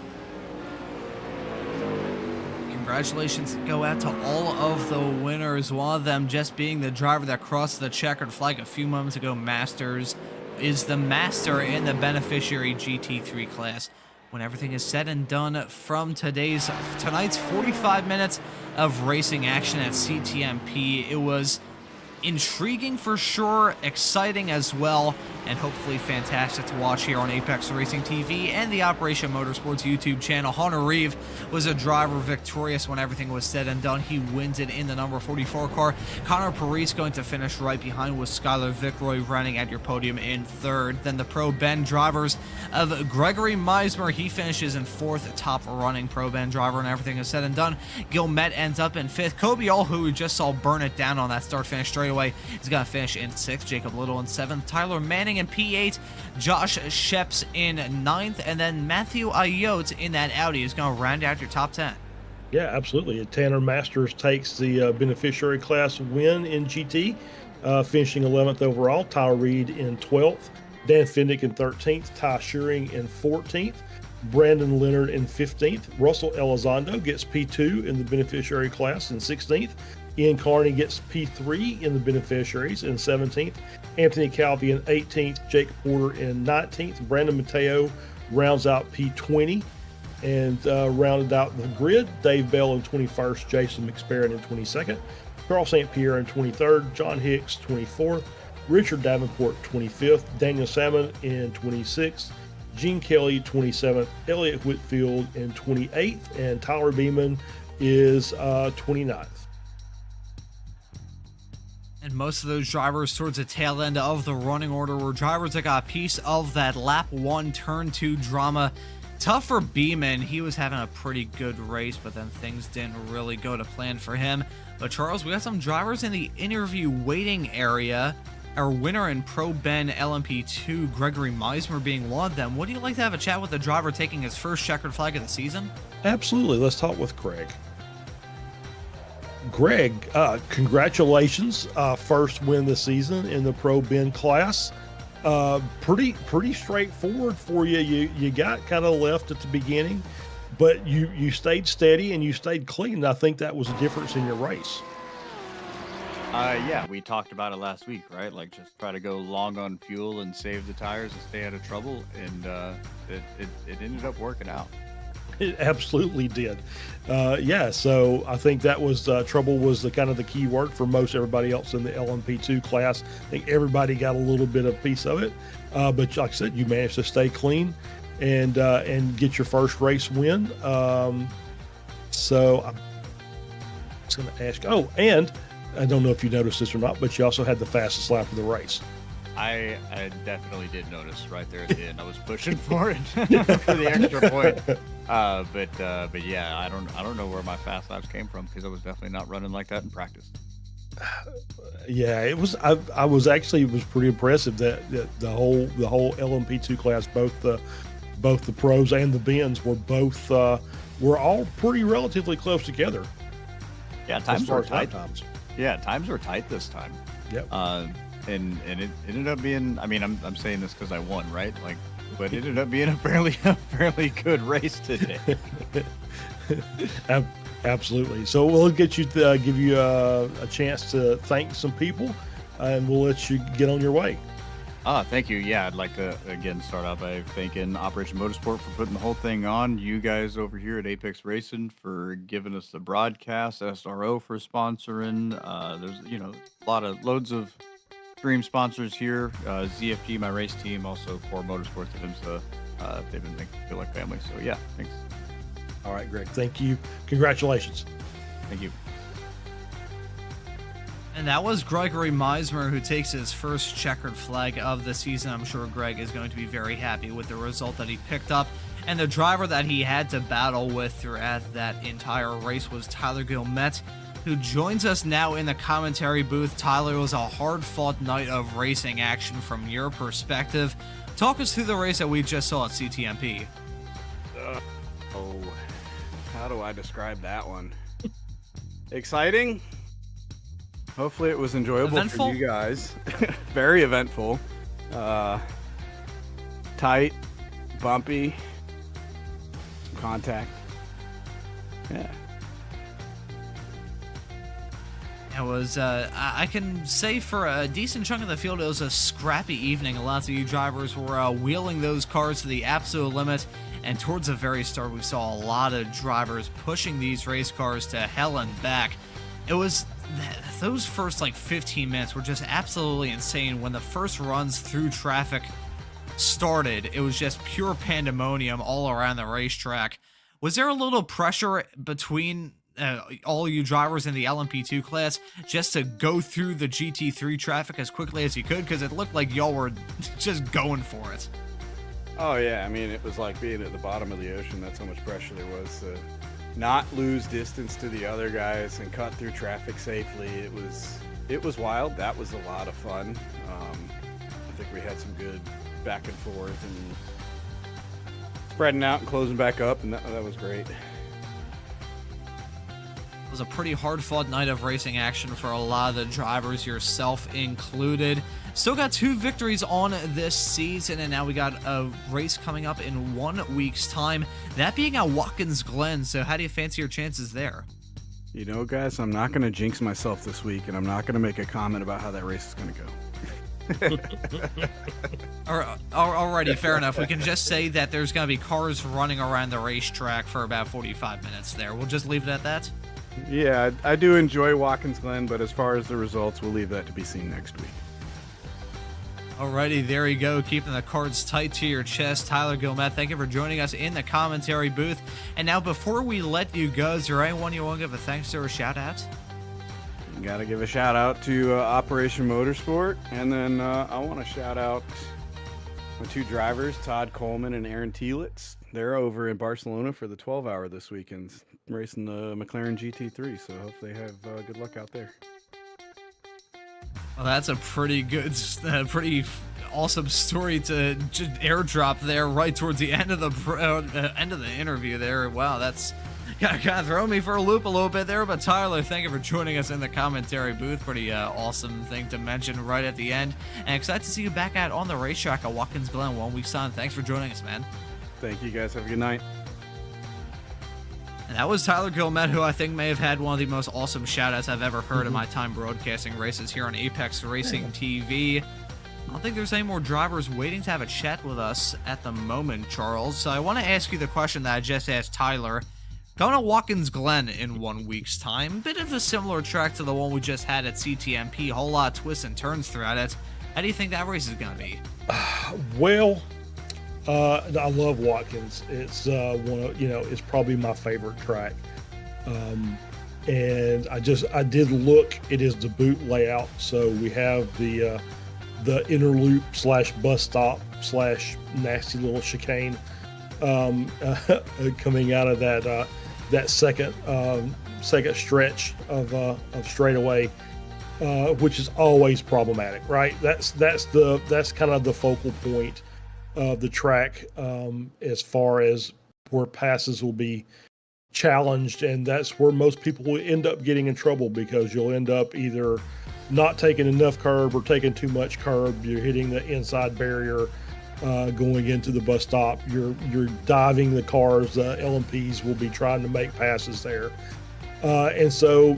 [SPEAKER 2] Congratulations go out to all of the winners, one of them just being the driver that crossed the checkered flag a few moments ago. Masters is the master in the beneficiary GT3 class. When everything is said and done from tonight's 45 minutes of racing action at CTMP, it was intriguing for sure, exciting as well, and hopefully fantastic to watch here on Apex Racing TV and the Operation Motorsports YouTube channel. Hunter Reeve was a driver victorious when everything was said and done. He wins it in the number 44 car. Connor Parise going to finish right behind with Skylar Vickroy running at your podium in third. Then the Pro Ben drivers of Gregory Meismer, he finishes in fourth, top running Pro Ben driver, and everything is said and done. Gilmet ends up in fifth. Kobe All, who we just saw burn it down on that start finish straightaway, is going to finish in sixth. Jacob Little in seventh. Tyler Manning in P8. Josh Sheps in ninth. And then Matthew Ayotte in that Audi is going to round out your top 10.
[SPEAKER 3] Yeah, absolutely. Tanner Masters takes the beneficiary class win in GT, finishing 11th overall. Tyler Reed in 12th. Dan Fendick in 13th. Ty Shearing in 14th. Brandon Leonard in 15th. Russell Elizondo gets P2 in the beneficiary class in 16th. Ian Carney gets P3 in the beneficiaries in 17th. Anthony Calvi in 18th. Jake Porter in 19th. Brandon Mateo rounds out P20 and rounded out the grid. Dave Bell in 21st. Jason McSparron in 22nd. Carl St. Pierre in 23rd. John Hicks 24th. Richard Davenport 25th. Daniel Salmon in 26th. Gene Kelly 27th. Elliott Whitfield in 28th. And Tyler Beeman is 29th.
[SPEAKER 2] And most of those drivers towards the tail end of the running order were drivers that got a piece of that lap 1 turn 2 drama. Tough for Beeman. He was having a pretty good race, but then things didn't really go to plan for him. But Charles, we got some drivers in the interview waiting area. Our winner in Pro Ben LMP2, Gregory Meismer, being one of them. Would you like to have a chat with the driver taking his first checkered flag of the season?
[SPEAKER 3] Absolutely. Let's talk with Greg. Greg, congratulations. First win of the season in the Pro Ben class. Pretty straightforward for you. You got kind of left at the beginning, but you stayed steady and you stayed clean. And I think that was a difference in your race.
[SPEAKER 4] Yeah, we talked about it last week, right? Like, just try to go long on fuel and save the tires and stay out of trouble, and it ended up working out.
[SPEAKER 3] It absolutely did. Yeah, so I think that was trouble was the kind of the key word for most everybody else in the LMP2 class. I think everybody got a little bit of piece of it, but like I said, you managed to stay clean and get your first race win. So I'm just going to ask. Oh, and I don't know if you noticed this or not, but you also had the fastest lap of the race.
[SPEAKER 4] I definitely did notice right there at the end. I was pushing for it for the extra point. But yeah, I don't know where my fast laps came from, because I was definitely not running like that in practice.
[SPEAKER 3] Yeah, it was. I was actually, it was pretty impressive that the whole LMP2 class, both the pros and the Bens were all pretty relatively close together.
[SPEAKER 4] Yeah, times were tight. Yeah, times were tight this time.
[SPEAKER 3] Yep. And
[SPEAKER 4] it ended up being, I mean, I'm saying this because I won, right? Like, but it ended up being a fairly good race today.
[SPEAKER 3] Absolutely. So we'll get you to give you a chance to thank some people, and we'll let you get on your way.
[SPEAKER 4] Thank you. Yeah, I'd like to again start out by thanking Operation Motorsport for putting the whole thing on. You guys over here at Apex Racing for giving us the broadcast. SRO for sponsoring. There's loads of stream sponsors here. ZFG, my race team, also Core Motorsports and IMSA. They've been making me feel like family. So yeah, thanks.
[SPEAKER 3] All right, Greg. Thank you. Congratulations.
[SPEAKER 4] Thank you.
[SPEAKER 2] And that was Gregory Meismer, who takes his first checkered flag of the season. I'm sure Greg is going to be very happy with the result that he picked up. And the driver that he had to battle with throughout that entire race was Tyler Gilmet, who joins us now in the commentary booth. Tyler, it was a hard-fought night of racing action from your perspective. Talk us through the race that we just saw at CTMP.
[SPEAKER 5] How do I describe that one? Exciting. Hopefully it was enjoyable
[SPEAKER 2] Eventful?
[SPEAKER 5] for you guys. Very eventful. Tight, bumpy, contact. Yeah.
[SPEAKER 2] It was, I can say for a decent chunk of the field, it was a scrappy evening. Lots of you drivers were wheeling those cars to the absolute limit. And towards the very start, we saw a lot of drivers pushing these race cars to hell and back. It was, those first like 15 minutes were just absolutely insane. When the first runs through traffic started, it was just pure pandemonium all around the racetrack. Was there a little pressure between all you drivers in the LMP2 class just to go through the GT3 traffic as quickly as you could? Because it looked like y'all were just going for it.
[SPEAKER 5] Oh yeah, I mean, it was like being at the bottom of the ocean. That's how much pressure there was to not lose distance to the other guys and cut through traffic safely. It was wild. That was a lot of fun. I think we had some good back and forth and spreading out and closing back up, and that was great.
[SPEAKER 2] It was a pretty hard-fought night of racing action for a lot of the drivers, yourself included. Still got 2 victories on this season, and now we got a race coming up in 1 week's time, that being at Watkins Glen. So how do you fancy your chances there?
[SPEAKER 5] You know, guys, I'm not going to jinx myself this week, and I'm not going to make a comment about how that race is going to go.
[SPEAKER 2] Alrighty, fair enough. We can just say that there's going to be cars running around the racetrack for about 45 minutes there. We'll just leave it at that.
[SPEAKER 5] Yeah, I do enjoy Watkins Glen, but as far as the results, we'll leave that to be seen next week.
[SPEAKER 2] Alrighty, there you go, keeping the cards tight to your chest. Tyler Gilmet, thank you for joining us in the commentary booth. And now, before we let you go, is there anyone you want to give a thanks to or a shout out?
[SPEAKER 5] Got to give a shout out to Operation Motorsport, and then I want to shout out my 2 drivers, Todd Coleman and Aaron Tielitz. They're over in Barcelona for the 12-hour this weekend, racing the McLaren GT3, so hopefully they have good luck out there.
[SPEAKER 2] Well, that's a pretty good, pretty awesome story to just airdrop there right towards the end of the interview there. Wow, that's kind of thrown me for a loop a little bit there. But Tyler, thank you for joining us in the commentary booth. Pretty awesome thing to mention right at the end. And excited to see you back out on the racetrack at Watkins Glen 1 week's time. Thanks for joining us, man.
[SPEAKER 5] Thank you, guys. Have a good night.
[SPEAKER 2] And that was Tyler Gilmet, who I think may have had one of the most awesome shout-outs I've ever heard in my time broadcasting races here on Apex Racing TV. I don't think there's any more drivers waiting to have a chat with us at the moment, Charles. So I want to ask you the question that I just asked Tyler. Going to Watkins Glen in 1 week's time, bit of a similar track to the one we just had at CTMP, whole lot of twists and turns throughout it. How do you think that race is going to be?
[SPEAKER 3] Well, I love Watkins. It's it's probably my favorite track. And I did look. It is the boot layout, so we have the inner loop / bus stop / nasty little chicane coming out of that second stretch of straightaway, which is always problematic, right? That's kind of the focal point of the track as far as where passes will be challenged, and that's where most people will end up getting in trouble, because you'll end up either not taking enough curb or taking too much curb. You're hitting the inside barrier going into the bus stop. You're diving the cars. LMPs will be trying to make passes there, and so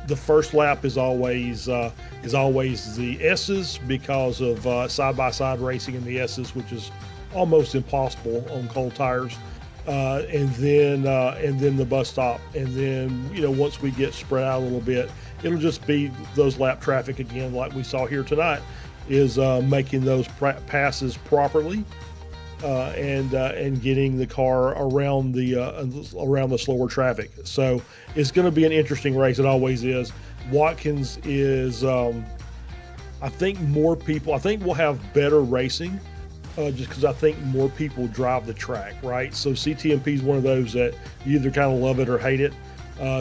[SPEAKER 3] the first lap is always the S's because of side-by-side racing in the S's, which is almost impossible on cold tires. And then the bus stop, and then once we get spread out a little bit, it'll just be those lap traffic again, like we saw here tonight, is making those passes properly, and getting the car around the slower traffic. So it's going to be an interesting race. It always is. Watkins is, I think we'll have better racing just because I think more people drive the track, right? So CTMP is one of those that you either kind of love it or hate it.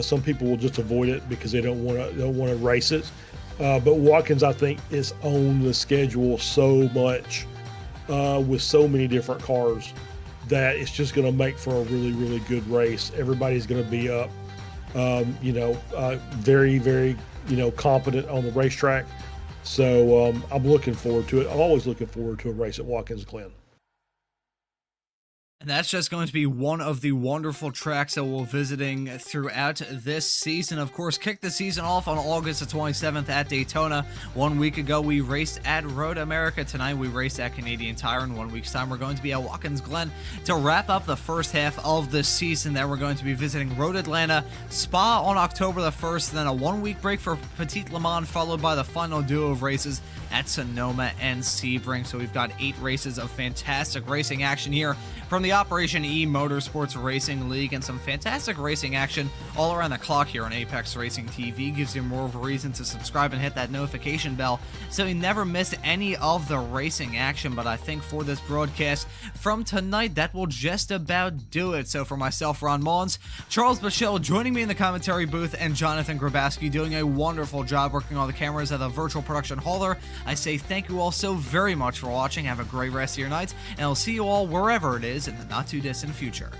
[SPEAKER 3] Some people will just avoid it because they don't want to race it. But Watkins, I think, is on the schedule so much with so many different cars that it's just going to make for a really, really good race. Everybody's going to be up, very, very, competent on the racetrack. So I'm looking forward to it. I'm always looking forward to a race at Watkins Glen.
[SPEAKER 2] And that's just going to be one of the wonderful tracks that we're visiting throughout this season. Of course, kicked the season off on August the 27th at Daytona. 1 week ago, we raced at Road America. Tonight, we raced at Canadian Tire. In 1 week's time, we're going to be at Watkins Glen to wrap up the first half of the season. Then we're going to be visiting Road Atlanta, Spa on October the 1st, then a 1 week break for Petit Le Mans, followed by the final duo of races at Sonoma and Sebring. So we've got 8 races of fantastic racing action here from the Operation eMotorsports Racing League, and some fantastic racing action all around the clock here on Apex Racing TV. Gives you more of a reason to subscribe and hit that notification bell so you never miss any of the racing action. But I think for this broadcast from tonight, that will just about do it. So for myself, Ron Mullins, Charles Bichelle joining me in the commentary booth, and Jonathan Grabowski doing a wonderful job working all the cameras at the virtual production hauler, I say thank you all so very much for watching. Have a great rest of your night, and I'll see you all wherever it is in the not too distant future.